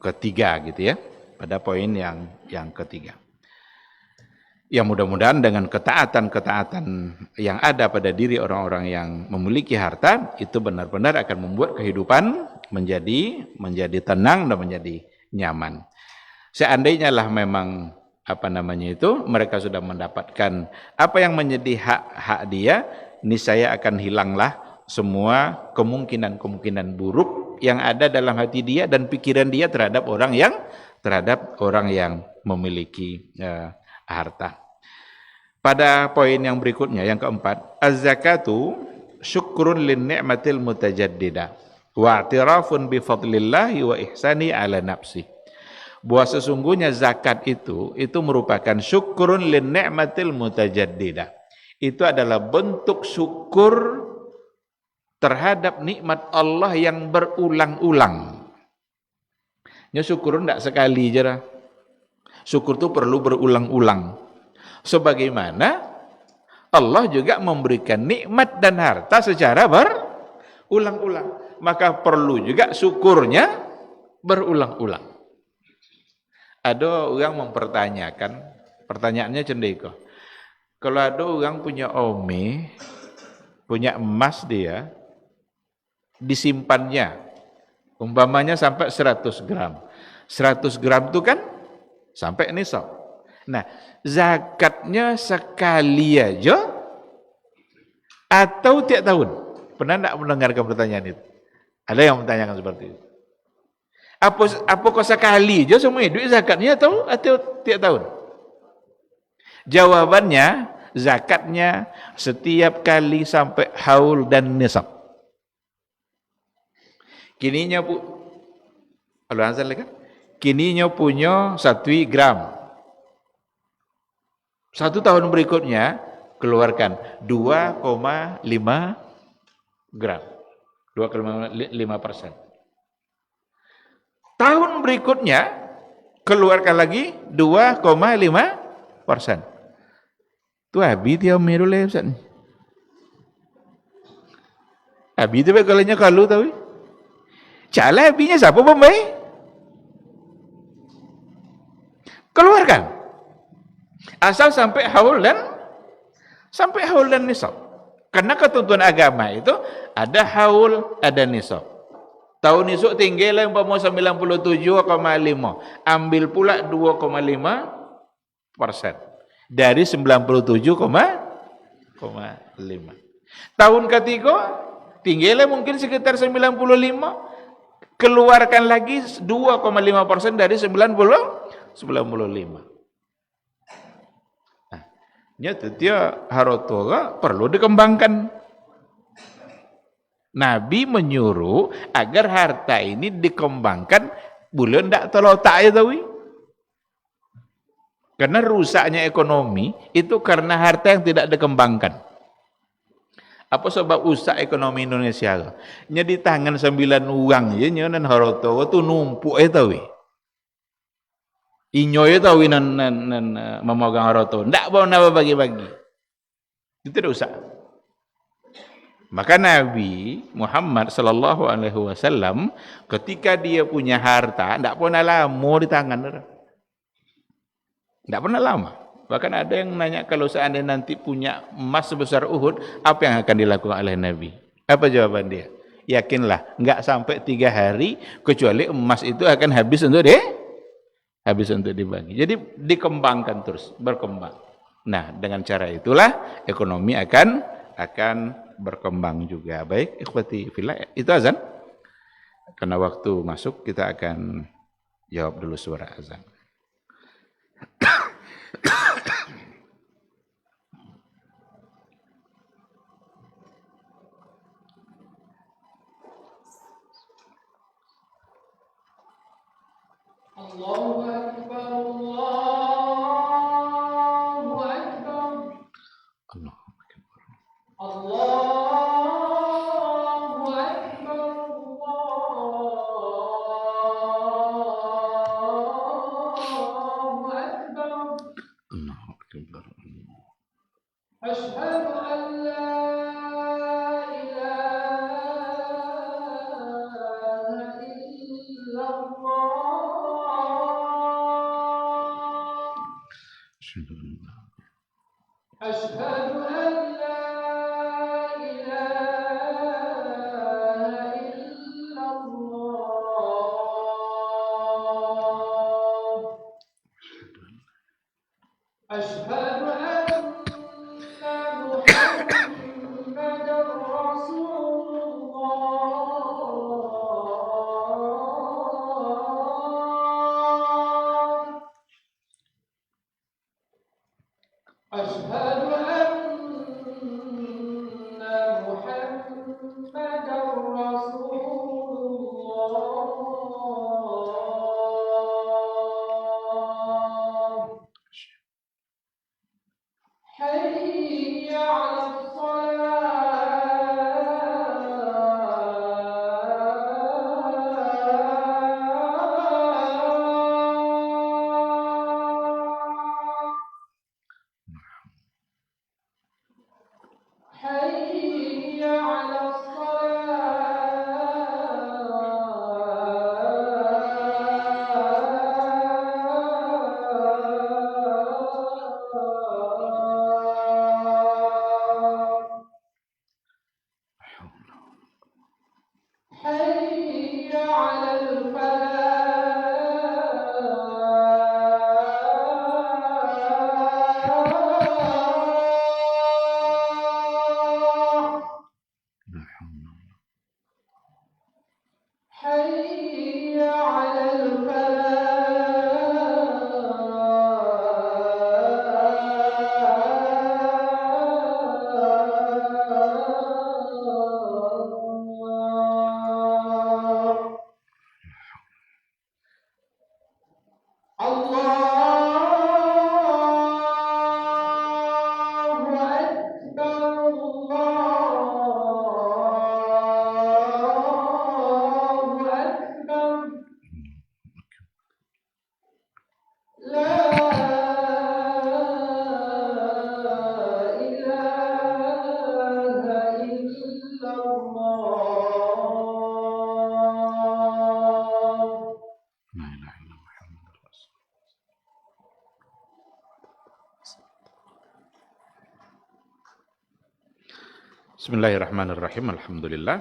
ketiga gitu ya. Pada poin yang ketiga. Ya mudah-mudahan dengan ketaatan-ketaatan yang ada pada diri orang-orang yang memiliki harta itu benar-benar akan membuat kehidupan menjadi tenang dan menjadi nyaman. Seandainya lah memang mereka sudah mendapatkan apa yang menjadi hak dia, niscaya akan hilanglah semua kemungkinan buruk yang ada dalam hati dia dan pikiran dia terhadap orang yang memiliki harta. Pada poin yang berikutnya yang keempat, az-zakatu syukrun lin ni'matil mutajaddidah wa i'tirafun bi fadlillahi wa ihsani ala nafsi. Bahwa sesungguhnya zakat itu merupakan syukrun lin ni'matil mutajaddidah. Itu adalah bentuk syukur terhadap nikmat Allah yang berulang-ulang. Ya syukur ndak sekali aja lah. Syukur itu perlu berulang-ulang. Sebagaimana Allah juga memberikan nikmat dan harta secara berulang-ulang. Maka perlu juga syukurnya berulang-ulang. Ada orang mempertanyakan, pertanyaannya cendeko. Kalau ada orang punya ome, punya emas dia, disimpannya, umpamanya sampai 100 gram. 100 gram itu kan sampai nisab. Nah, zakatnya sekali aja atau tiap tahun? Pernah enggak mendengarkan pertanyaan itu? Ada yang menanyakan seperti itu. Apa kok sekali aja semua hidup zakatnya atau tiap tahun? Jawabannya, zakatnya setiap kali sampai haul dan nisab. Kininya kininya punya 1 gram. 1 tahun berikutnya keluarkan 2,5 gram. 2,5%. Tahun berikutnya keluarkan lagi 2,5%. Tu habis dia merulai Ustaz. Habis tu kalau tahu. Cala habisnya siapa pembaik? Keluarkan. Asal sampai haul dan nisab. Karena ketentuan agama itu ada haul, ada nisab. Tahun esok tinggal yang umpama 97,5. Ambil pula 2,5% dari 97,5. Tahun ketiga tinggalnya mungkin sekitar 95. Keluarkan lagi 2,5% dari 95. Nah, nyata dia harotoga perlu dikembangkan. Nabi menyuruh agar harta ini dikembangkan, boleh ndak terletak ya tahu? Karena rusaknya ekonomi itu karena harta yang tidak dikembangkan. Apa sebab usaha ekonomi Indonesia? Nya di tangan 9 uang ya nyonan haroto tu numpuk tahu. Inyo tahu nan memegang haroto. Ndak mau napa bagi-bagi. Itu rusak. Maka Nabi Muhammad sallallahu alaihi wasallam ketika dia punya harta ndak pernah lama di tangan. Ndak pernah lama. Bahkan ada yang nanya kalau seandainya nanti punya emas sebesar Uhud, apa yang akan dilakukan oleh Nabi? Apa jawaban dia? Yakinlah, nggak sampai 3 hari kecuali emas itu akan habis untuk dibagi. Jadi dikembangkan terus, berkembang. Nah, dengan cara itulah ekonomi akan berkembang juga. Baik, ikhwati fillah, itu azan. Karena waktu masuk kita akan jawab dulu suara azan. Allahu Akbar, Allahu Akbar. Allahu Akbar, Allahu Akbar. Allahu Akbar. Asyhadu an la ilaha illallah. أشهد أن لا إله إلا الله. أشهد أن محمدا رسول الله. أشهد أن محمدا رسول الله. حي على الفلاح حي على الفلاح الله أكبر الله أكبر لا إله إلا الله La ilaha illallah Muhammadur Rasul. Bismillahirrahmanirrahim. Alhamdulillah.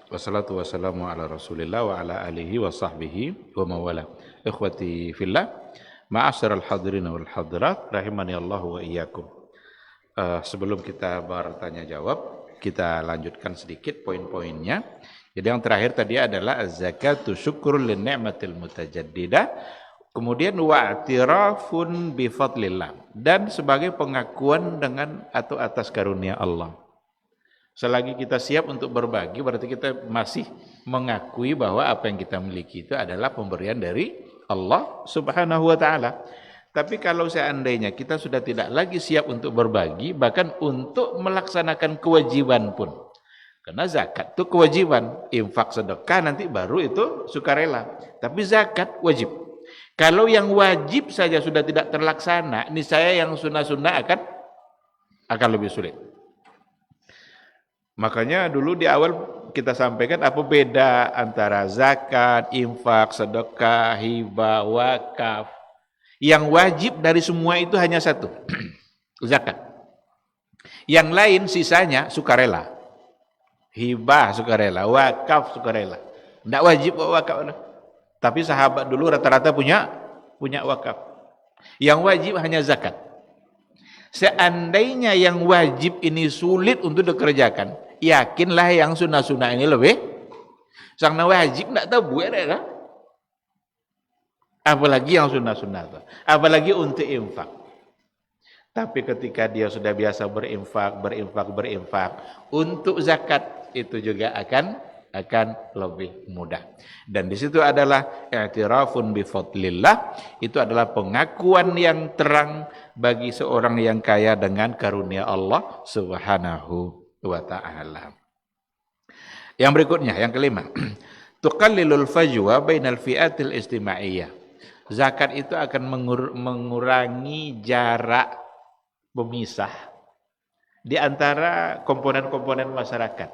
Wassalatu wassalamu ala Rasulillah wa ala alihi wa sahbihi wa mawala. Ikhwati fillah, ma'asyiral hadirin wal hadirat, rahimani Allah wa iyyakum. Sebelum kita bertanya jawab, kita lanjutkan sedikit poin-poinnya. Jadi yang terakhir tadi adalah az-zakatu syukrul lin ni'matil mutajaddidah, kemudian wa'tirafun bi fadlillah, dan sebagai pengakuan dengan atau atas karunia Allah. Selagi kita siap untuk berbagi, berarti kita masih mengakui bahwa apa yang kita miliki itu adalah pemberian dari Allah Subhanahu wa ta'ala. Tapi kalau seandainya kita sudah tidak lagi siap untuk berbagi, bahkan untuk melaksanakan kewajiban pun. Karena zakat itu kewajiban, infak sedekah nanti baru itu sukarela. Tapi zakat wajib. Kalau yang wajib saja sudah tidak terlaksana, ini saya yang sunnah-sunnah akan lebih sulit. Makanya dulu di awal kita sampaikan apa beda antara zakat, infak, sedekah, hibah, wakaf. Yang wajib dari semua itu hanya satu, zakat. Yang lain sisanya sukarela. Hibah sukarela, wakaf sukarela. Tidak wajib wakaf. Tapi sahabat dulu rata-rata punya wakaf. Yang wajib hanya zakat. Seandainya yang wajib ini sulit untuk dikerjakan, yakinlah yang sunnah-sunnah ini lebih. Sang wajib tidak tahu buat dah. Apalagi yang sunnah-sunnah itu. Apalagi untuk infak. Tapi ketika dia sudah biasa berinfak, untuk zakat itu juga akan lebih mudah. Dan di situ adalah i'tirafun bi fadlillah, itu adalah pengakuan yang terang bagi seorang yang kaya dengan karunia Allah Subhanahu wa ta'ala. Yang berikutnya, yang kelima, tuqallilul fajwa bainal fi'atil istima'iyah. Zakat itu akan mengurangi jarak pemisah di antara komponen-komponen masyarakat.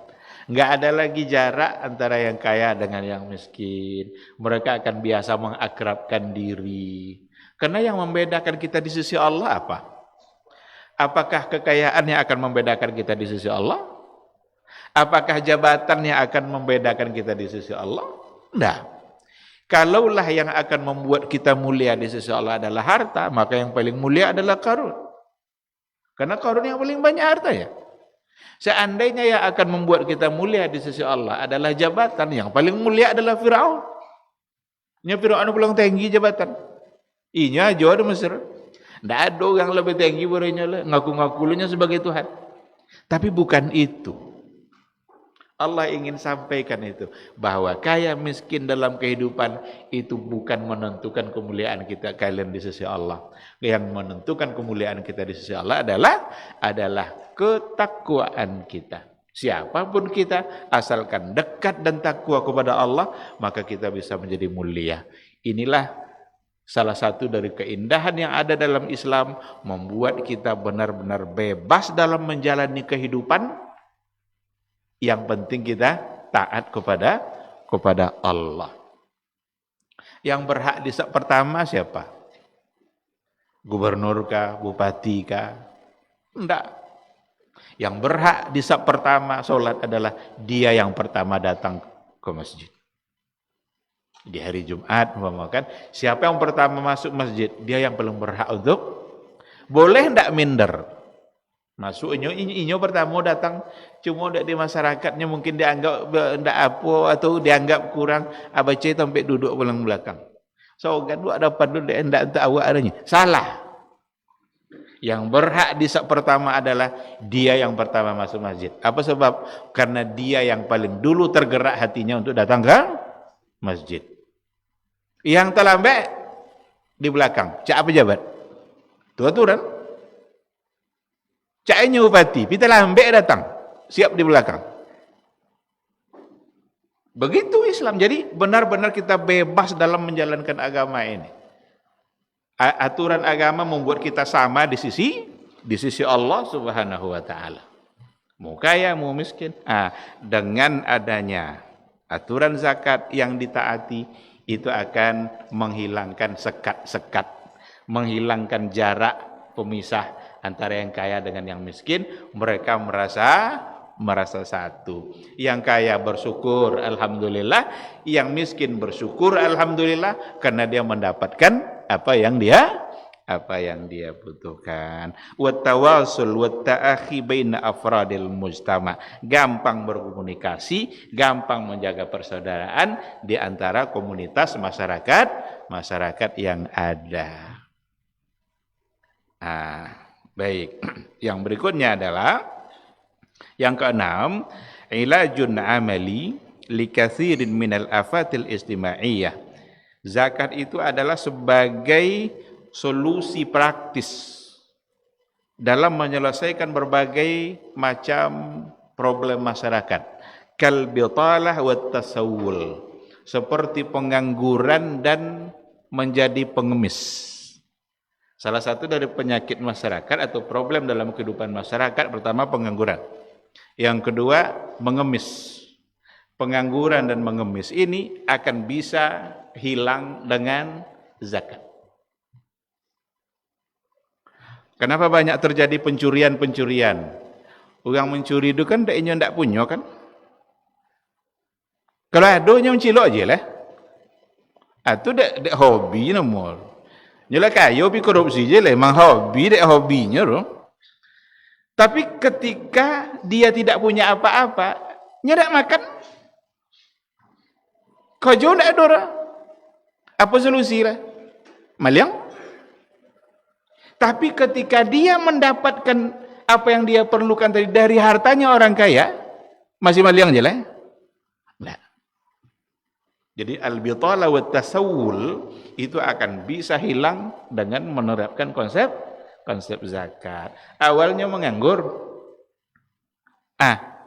Enggak ada lagi jarak antara yang kaya dengan yang miskin. Mereka akan biasa mengakrabkan diri. Karena yang membedakan kita di sisi Allah apa? Apakah kekayaan yang akan membedakan kita di sisi Allah? Apakah jabatan yang akan membedakan kita di sisi Allah? Tidak. Kalaulah yang akan membuat kita mulia di sisi Allah adalah harta, maka yang paling mulia adalah Qarun. Karena Qarun yang paling banyak harta ya. Seandainya yang akan membuat kita mulia di sisi Allah adalah jabatan, yang paling mulia adalah Fir'aun. Nya Fir'aun pulang tinggi jabatan. Inya jauh di Mesir. Tidak ada orang lebih tinggi berenya ngaku-ngakunya sebagai Tuhan. Tapi bukan itu. Allah ingin sampaikan itu, bahwa kaya miskin dalam kehidupan itu bukan menentukan kemuliaan kita kalian di sisi Allah. Yang menentukan kemuliaan kita di sisi Allah adalah ketakwaan kita. Siapapun kita, asalkan dekat dan takwa kepada Allah, maka kita bisa menjadi mulia. Inilah salah satu dari keindahan yang ada dalam Islam, membuat kita benar-benar bebas dalam menjalani kehidupan. Yang penting kita taat kepada Allah. Yang berhak di pertama siapa? Gubernur kah? Bupati kah? Enggak. Yang berhak di pertama sholat adalah dia yang pertama datang ke masjid. Di hari Jumat, kan, siapa yang pertama masuk masjid, dia yang paling berhak untuk boleh ndak minder. Masuk inyo pertama datang, cuma ndak di masyarakatnya mungkin dianggap ndak apa atau dianggap kurang, abace sampai duduk paling belakang. So kan ada padu ndak tahu adanya. Salah. Yang berhak di sak pertama adalah dia yang pertama masuk masjid. Apa sebab? Karena dia yang paling dulu tergerak hatinya untuk datang ke masjid. Yang terlambat di belakang. Cak pejabat. Itu aturan. Caknya upati. Kita lambat datang. Siap di belakang. Begitu Islam. Jadi benar-benar kita bebas dalam menjalankan agama ini. Aturan agama membuat kita sama di sisi Allah Subhanahu wa taala. Mau kaya, mau miskin. Dengan adanya aturan zakat yang ditaati, itu akan menghilangkan sekat-sekat, menghilangkan jarak pemisah antara yang kaya dengan yang miskin. Mereka merasa satu. Yang kaya bersyukur, alhamdulillah. Yang miskin bersyukur, alhamdulillah, karena dia mendapatkan apa yang dia butuhkan. Wattawasul watta'akhi baina afradil mujtama. Gampang berkomunikasi, gampang menjaga persaudaraan di antara komunitas masyarakat yang ada. Baik. Yang berikutnya adalah yang keenam, ilajun amali likathirin minal afatil istimaiyah. Zakat itu adalah sebagai solusi praktis dalam menyelesaikan berbagai macam problem masyarakat. Kal bitalah wat tasawwul, seperti pengangguran dan menjadi pengemis. Salah satu dari penyakit masyarakat atau problem dalam kehidupan masyarakat, pertama pengangguran. Yang kedua mengemis. Pengangguran dan mengemis ini akan bisa hilang dengan zakat. Kenapa banyak terjadi pencurian-pencurian? Orang mencuri itu kan ndak punya kan? Kalau ada yang mencilok aja lah. Itu dek hobi nomor. Nyala kayo pi korupsi je lah, memang hobi dek hobinya loh. Tapi ketika dia tidak punya apa-apa, nyedak makan. Kojo ndak ada orang. Apa solusi lah? Maliang. Tapi ketika dia mendapatkan apa yang dia perlukan tadi dari hartanya orang kaya, masih maliang je lah. Nah. Jadi al-bitala wa tasawwul itu akan bisa hilang dengan menerapkan konsep zakat. Awalnya menganggur.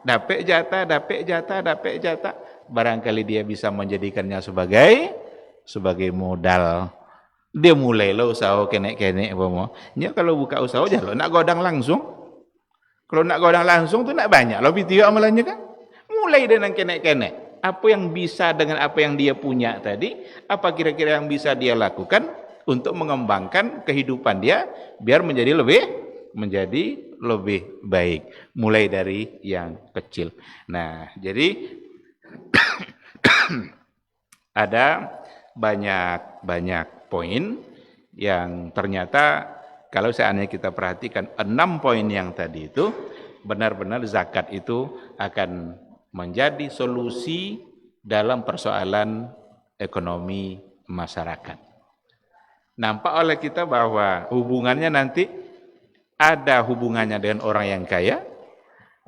Dapat jatah. Barangkali dia bisa menjadikannya sebagai modal. Dia mulailah usaha kenek-kenek apa. Nya kalau buka usaha aja lo nak godang langsung. Kalau nak godang langsung tu nak banyak lo video amalannya kan. Mulai dengan kenek-kenek. Apa yang bisa dengan apa yang dia punya tadi, apa kira-kira yang bisa dia lakukan untuk mengembangkan kehidupan dia biar menjadi lebih baik. Mulai dari yang kecil. Nah, jadi ada banyak poin yang ternyata kalau seandainya kita perhatikan 6 poin yang tadi itu benar-benar zakat itu akan menjadi solusi dalam persoalan ekonomi masyarakat. Nampak oleh kita bahwa hubungannya nanti ada hubungannya dengan orang yang kaya,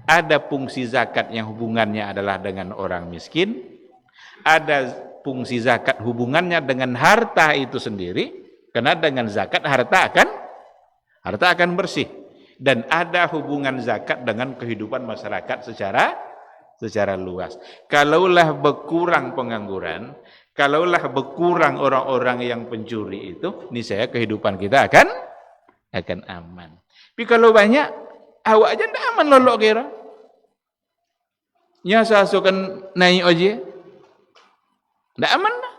ada fungsi zakat yang hubungannya adalah dengan orang miskin, ada fungsi zakat hubungannya dengan harta itu sendiri, karena dengan zakat harta akan bersih, dan ada hubungan zakat dengan kehidupan masyarakat secara luas. Kalaulah berkurang pengangguran, kalaulah berkurang orang-orang yang pencuri itu, niscaya kehidupan kita akan aman. Tapi kalau banyak, awak aja ndak aman lolok kira. Nya sasukan naik aja. Ndak aman lah.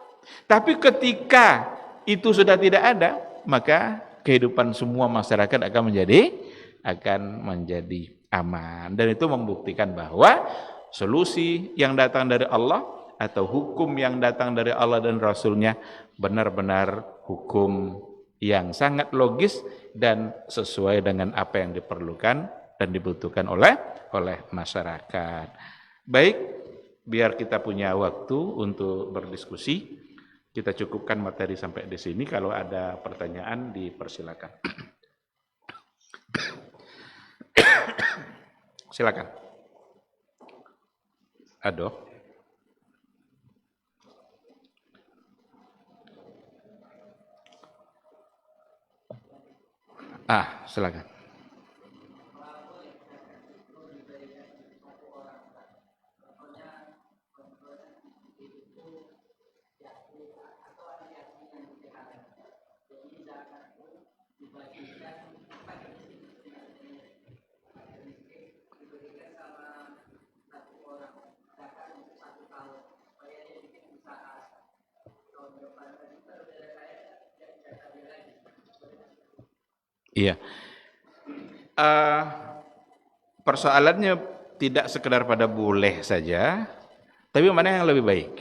Tapi ketika itu sudah tidak ada, maka kehidupan semua masyarakat akan menjadi aman. Dan itu membuktikan bahwa solusi yang datang dari Allah atau hukum yang datang dari Allah dan Rasul-Nya benar-benar hukum yang sangat logis dan sesuai dengan apa yang diperlukan dan dibutuhkan oleh masyarakat. Baik, biar kita punya waktu untuk berdiskusi, kita cukupkan materi sampai di sini. Kalau ada pertanyaan dipersilakan. Silakan. Aduh. Silakan. Iya. Persoalannya tidak sekedar pada boleh saja, tapi mana yang lebih baik?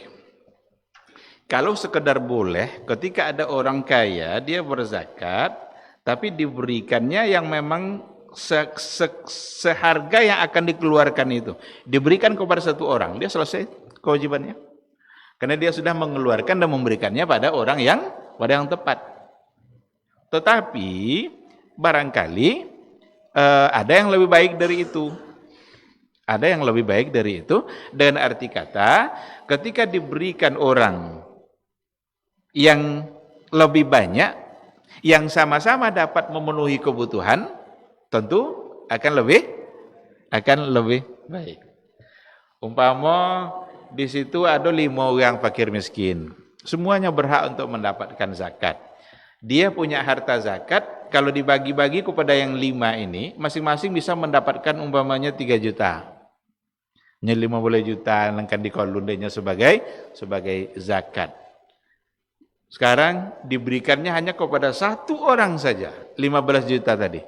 Kalau sekedar boleh, ketika ada orang kaya, dia berzakat, tapi diberikannya yang memang seharga yang akan dikeluarkan itu. Diberikan kepada satu orang, dia selesai kewajibannya. Karena dia sudah mengeluarkan dan memberikannya pada orang yang tepat. Tetapi barangkali ada yang lebih baik dari itu. Ada yang lebih baik dari itu, dengan arti kata ketika diberikan orang yang lebih banyak, yang sama-sama dapat memenuhi kebutuhan, tentu akan lebih baik. Umpama di situ ada 5 orang fakir miskin, semuanya berhak untuk mendapatkan zakat. Dia punya harta zakat, kalau dibagi-bagi kepada yang 5 ini, masing-masing bisa mendapatkan umpamanya 3 juta. 50 juta lengkap dikolundenya sebagai zakat. Sekarang diberikannya hanya kepada satu orang saja, 15 juta tadi.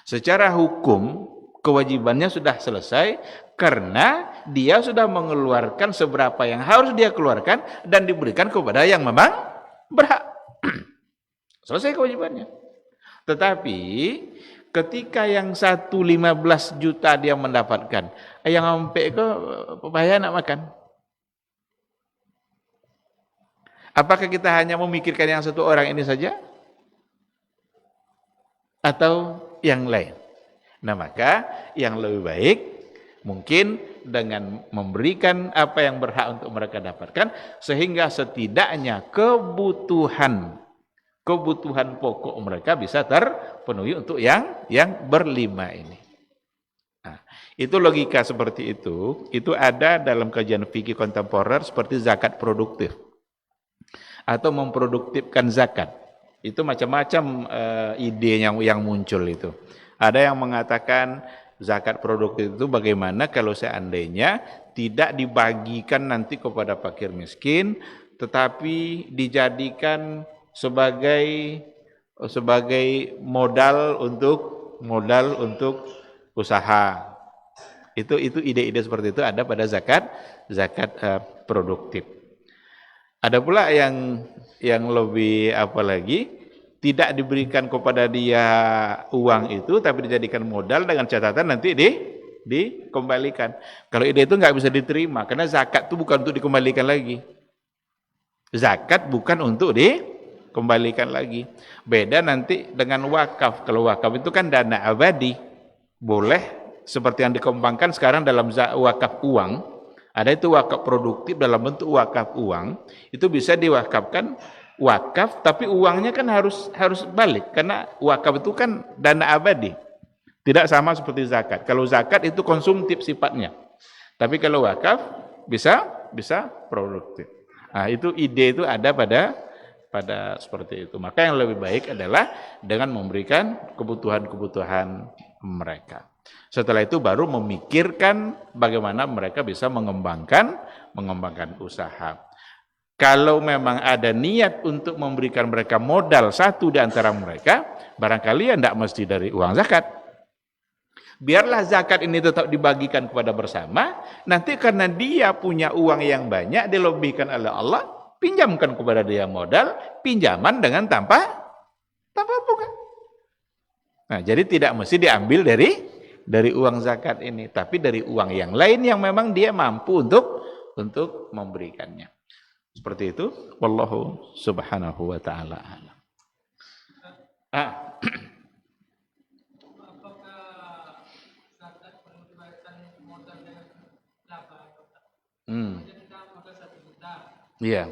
Secara hukum kewajibannya sudah selesai karena dia sudah mengeluarkan seberapa yang harus dia keluarkan dan diberikan kepada yang memang berhak. Selesai kewajibannya. Tetapi ketika yang 15 juta dia mendapatkan, yang sampai ke payah nak makan. Apakah kita hanya memikirkan yang satu orang ini saja? Atau yang lain? Nah, maka yang lebih baik mungkin dengan memberikan apa yang berhak untuk mereka dapatkan, sehingga setidaknya kebutuhan pokok mereka bisa terpenuhi untuk yang berlima ini. Nah, itu logika seperti itu ada dalam kajian fikih kontemporer seperti zakat produktif atau memproduktifkan zakat. Itu macam-macam ide yang muncul itu. Ada yang mengatakan zakat produktif itu bagaimana kalau seandainya tidak dibagikan nanti kepada fakir miskin, tetapi dijadikan sebagai modal untuk usaha. Itu ide-ide seperti itu ada pada zakat produktif. Ada pula yang lebih lagi, tidak diberikan kepada dia uang itu, tapi dijadikan modal dengan catatan nanti dikembalikan. Kalau ide itu nggak bisa diterima, karena zakat itu bukan untuk dikembalikan lagi. Zakat bukan untuk dikembalikan lagi. Beda nanti dengan wakaf. Kalau wakaf itu kan dana abadi, boleh seperti yang dikembangkan sekarang dalam wakaf uang. Ada itu wakaf produktif dalam bentuk wakaf uang, itu bisa diwakafkan wakaf, tapi uangnya kan harus balik, karena wakaf itu kan dana abadi. Tidak sama seperti zakat. Kalau zakat itu konsumtif sifatnya, tapi kalau wakaf bisa produktif. Nah, itu ide itu ada pada seperti itu. Maka yang lebih baik adalah dengan memberikan kebutuhan mereka. Setelah itu baru memikirkan bagaimana mereka bisa mengembangkan usaha. Kalau memang ada niat untuk memberikan mereka modal satu di antara mereka, barangkali tidak mesti dari uang zakat. Biarlah zakat ini tetap dibagikan kepada bersama, nanti karena dia punya uang yang banyak dilebihkan oleh Allah, pinjamkan kepada dia modal, pinjaman dengan tanpa bunga. Nah, jadi tidak mesti diambil dari uang zakat ini, tapi dari uang yang lain yang memang dia mampu untuk memberikannya. Seperti itu, wallahu subhanahu wa ta'ala a'lam. Iya.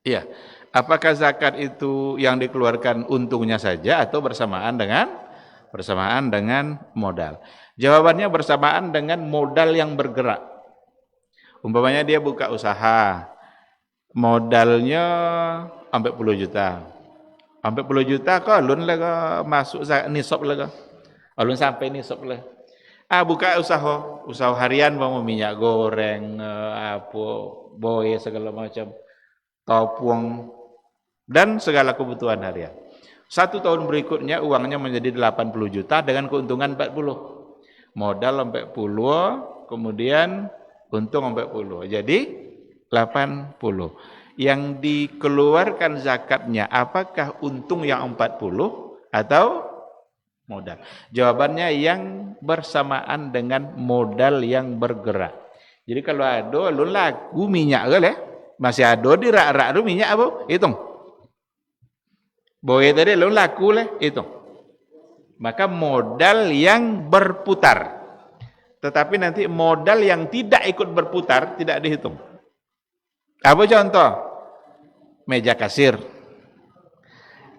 Iya. Apakah zakat itu yang dikeluarkan untungnya saja atau bersamaan dengan modal? Jawabannya bersamaan dengan modal yang bergerak. Umpamanya dia buka usaha, modalnya sampai 10 juta. Sampai 10 juta kok alun lah masuk nisab lah. Alun sampai nisab lah. Buka usaha harian mau minyak goreng, boy segala macam, topung dan segala kebutuhan harian. 1 tahun berikutnya uangnya menjadi 80 juta dengan keuntungan 40. Modal sampai 10, kemudian untung sampai 10. Jadi 80. Yang dikeluarkan zakatnya apakah untung yang 40 atau modal? Jawabannya yang bersamaan dengan modal yang bergerak. Jadi kalau ada lu laku minyak ke masih ada di rak-rak tu minyak apa? Hitung. Boy tadi lu laku hitung. Maka modal yang berputar. Tetapi nanti modal yang tidak ikut berputar tidak dihitung. Apa contoh? Meja kasir,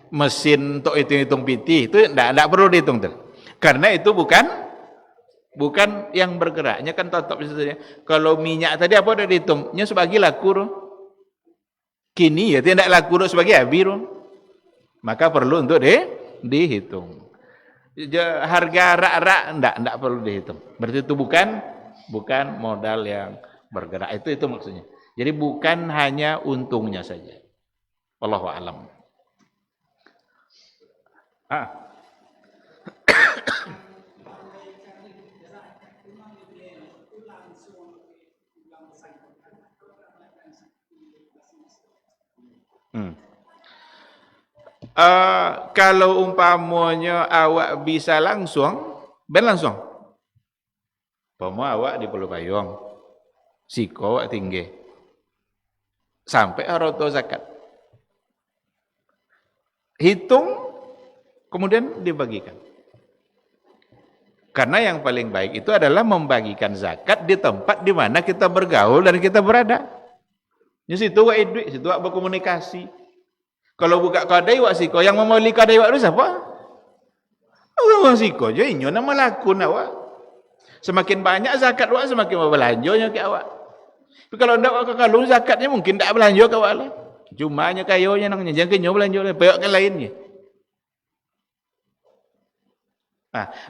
mesin untuk hitung piti itu tidak perlu dihitung tuh. Karena itu bukan yang bergeraknya kan tetap saja. Kalau minyak tadi apa udah dihitungnya sebagai laku. Kini ya tidak laku sebagai habis. Maka perlu untuk dihitung. Harga rak-rak tidak perlu dihitung. Berarti itu bukan modal yang bergerak. Itu maksudnya. Jadi bukan hanya untungnya saja. Wallahu a'lam. Kalau umpamanya awak bisa langsung, ben langsung. Umpama awak di Pulau Payung, siko awak tinggi, sampai haroto zakat. Hitung, kemudian dibagikan. Karena yang paling baik itu adalah membagikan zakat di tempat di mana kita bergaul dan kita berada. Di situ wak duit, situ wak berkomunikasi. Kalau buka kedai wak siko, yang membeli kedai wak itu siapa? Orang siko je, inyo nama lakun awak. Semakin banyak zakat wak, semakin berbelanjanya ke awak. Tapi kalau ndak wak kalung zakatnya mungkin tak belanja ke awak lah. Cumanya kayonya nangnya, jangan kenyo belanja lah, payok ke lainnya.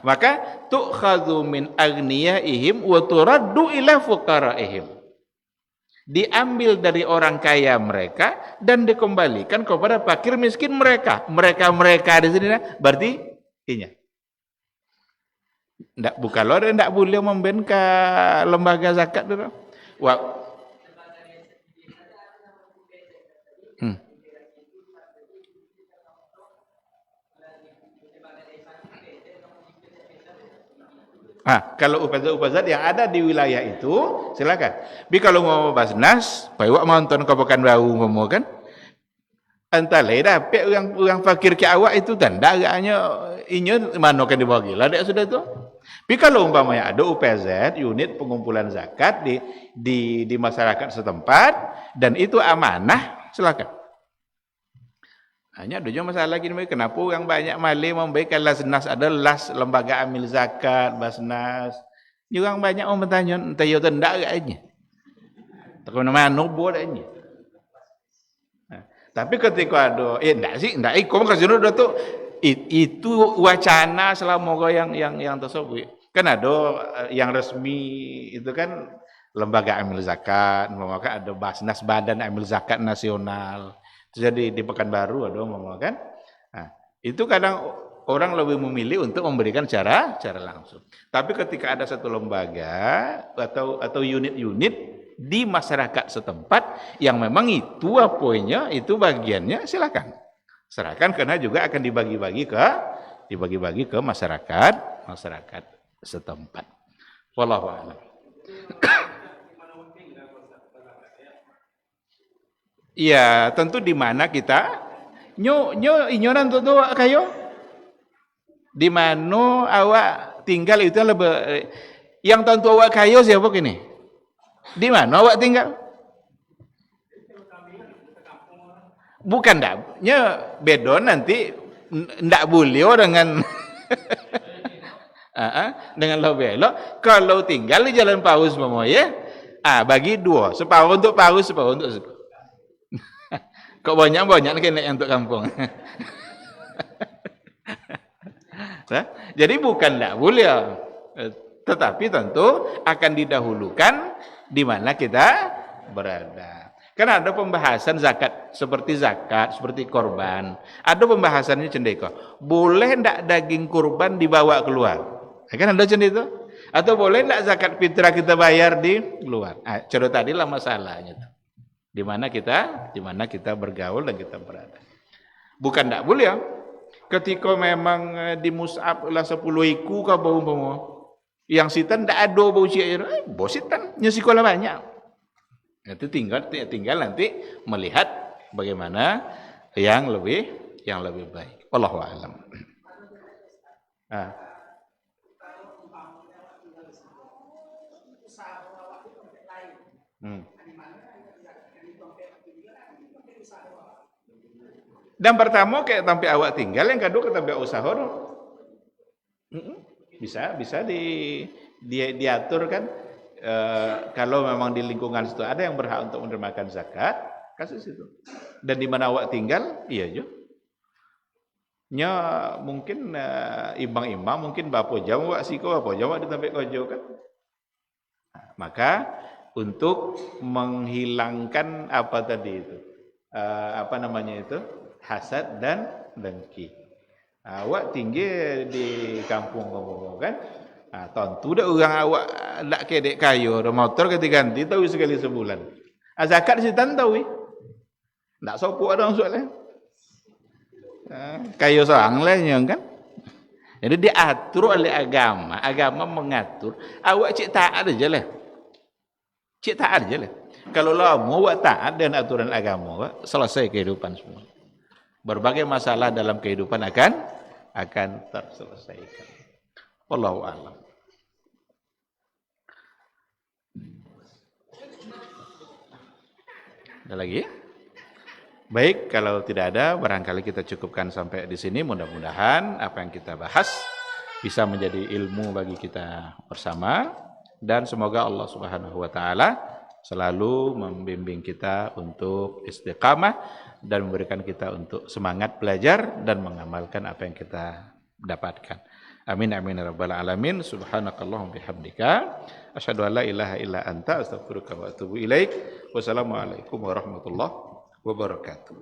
Maka tu'khadhu min aghniyaihim wa turaddu ila fuqaraihim. Diambil dari orang kaya mereka dan dikembalikan kepada fakir miskin mereka. Mereka di sini berarti inya. Ndak bukan lo ndak boleh memben ke lembaga zakat dulu. Kalau upazat yang ada di wilayah itu silakan. Tapi kalau mau Basnas, payah nonton ke Pekanbaru ngomong kan. Antale dapat orang fakir ke awak itu tanda agaknya inyo mana kan dibagi lah dak sudah tu. Tapi kalau umpamanya ada UPZ, unit pengumpulan zakat di masyarakat setempat dan itu amanah, silakan. Hanya ada juga masalah gini, kenapa orang banyak malih memberikan Lasnas, ada las lembaga amil zakat, Basnas. Orang banyak orang bertanya, entah ya tendak agaknya. Tak mana buat agaknya. Tapi ketika ada, enggak ikut kasih dulu tu itu wacana selama yang tersebut. Kan ada yang resmi itu kan lembaga amil zakat, maka ada Basnas Badan Amil Zakat Nasional. Jadi di Pekanbaru ada kan. Nah, itu kadang orang lebih memilih untuk memberikan cara langsung. Tapi ketika ada satu lembaga atau unit-unit di masyarakat setempat yang memang itu poinnya, itu bagiannya, silakan. Serahkan karena juga akan dibagi-bagi ke masyarakat setempat. Wallahu a'lam. Iya, tentu di mana kita inyoran tu kayo. Di mana awak tinggal itu lebih yang tentu awak kayo siapa kini? Di mana awak tinggal? Bukan nya bedon nanti ndak boleh dengan dengan lo belok. Kalau tinggal di Jalan Paus ya, bagi dua, separuh untuk Paus, separuh untuk suku. Kok banyak kena yang untuk kampung. Jadi bukan tidak boleh, tetapi tentu akan didahulukan di mana kita berada. Karena ada pembahasan zakat, seperti korban. Ada pembahasannya cendeko. Boleh tidak daging kurban dibawa keluar? Kan ada cendeko. Atau boleh tidak zakat fitrah kita bayar di luar? Contoh tadilah masalahnya. Di mana kita bergaul dan kita berada. Bukan tidak boleh ya. Ketika memang di mus'ab lah 10 iku ka bau yang sitan ndak ada bau syair, bau sitan nya sekolah banyak. Itu tinggal nanti melihat bagaimana yang lebih baik. Wallahu a'lam. Dan pertama kayak sampai awak tinggal, yang kedua ke sampai usaha bisa diatur kan. Kalau memang di lingkungan situ ada yang berhak untuk menerima zakat, kasih situ. Dan di mana awak tinggal, iya jo. Nya mungkin imbang-imbang, mungkin bapo jam awak siko, bapo jam awak di tempat kojo kan. Maka untuk menghilangkan apa tadi itu, hasad dan dengki. Awak tinggi di kampung kamu kan, tentu dah orang awak nak kedek kayu, motor ganti tahu sekali sebulan. Zakat si tahu, nak sopo ada soalnya. Kayu seorang lainnya kan. Jadi diatur oleh agama mengatur. Awak cik taat aja lah. Kalau mau awak taat dengan aturan agama, selesai kehidupan semua. Berbagai masalah dalam kehidupan akan terselesaikan. Wallahu a'lam. Ada lagi? Baik, kalau tidak ada, barangkali kita cukupkan sampai di sini. Mudah-mudahan apa yang kita bahas bisa menjadi ilmu bagi kita bersama, dan semoga Allah Subhanahu wa taala selalu membimbing kita untuk istiqamah dan memberikan kita untuk semangat belajar dan mengamalkan apa yang kita dapatkan. Amin amin ya rabbal alamin. Subhanakallahumma bihamdika asyhadu an la ilaha illa anta astaghfiruka wa atubu ilaik. Wassalamualaikum warahmatullahi wabarakatuh.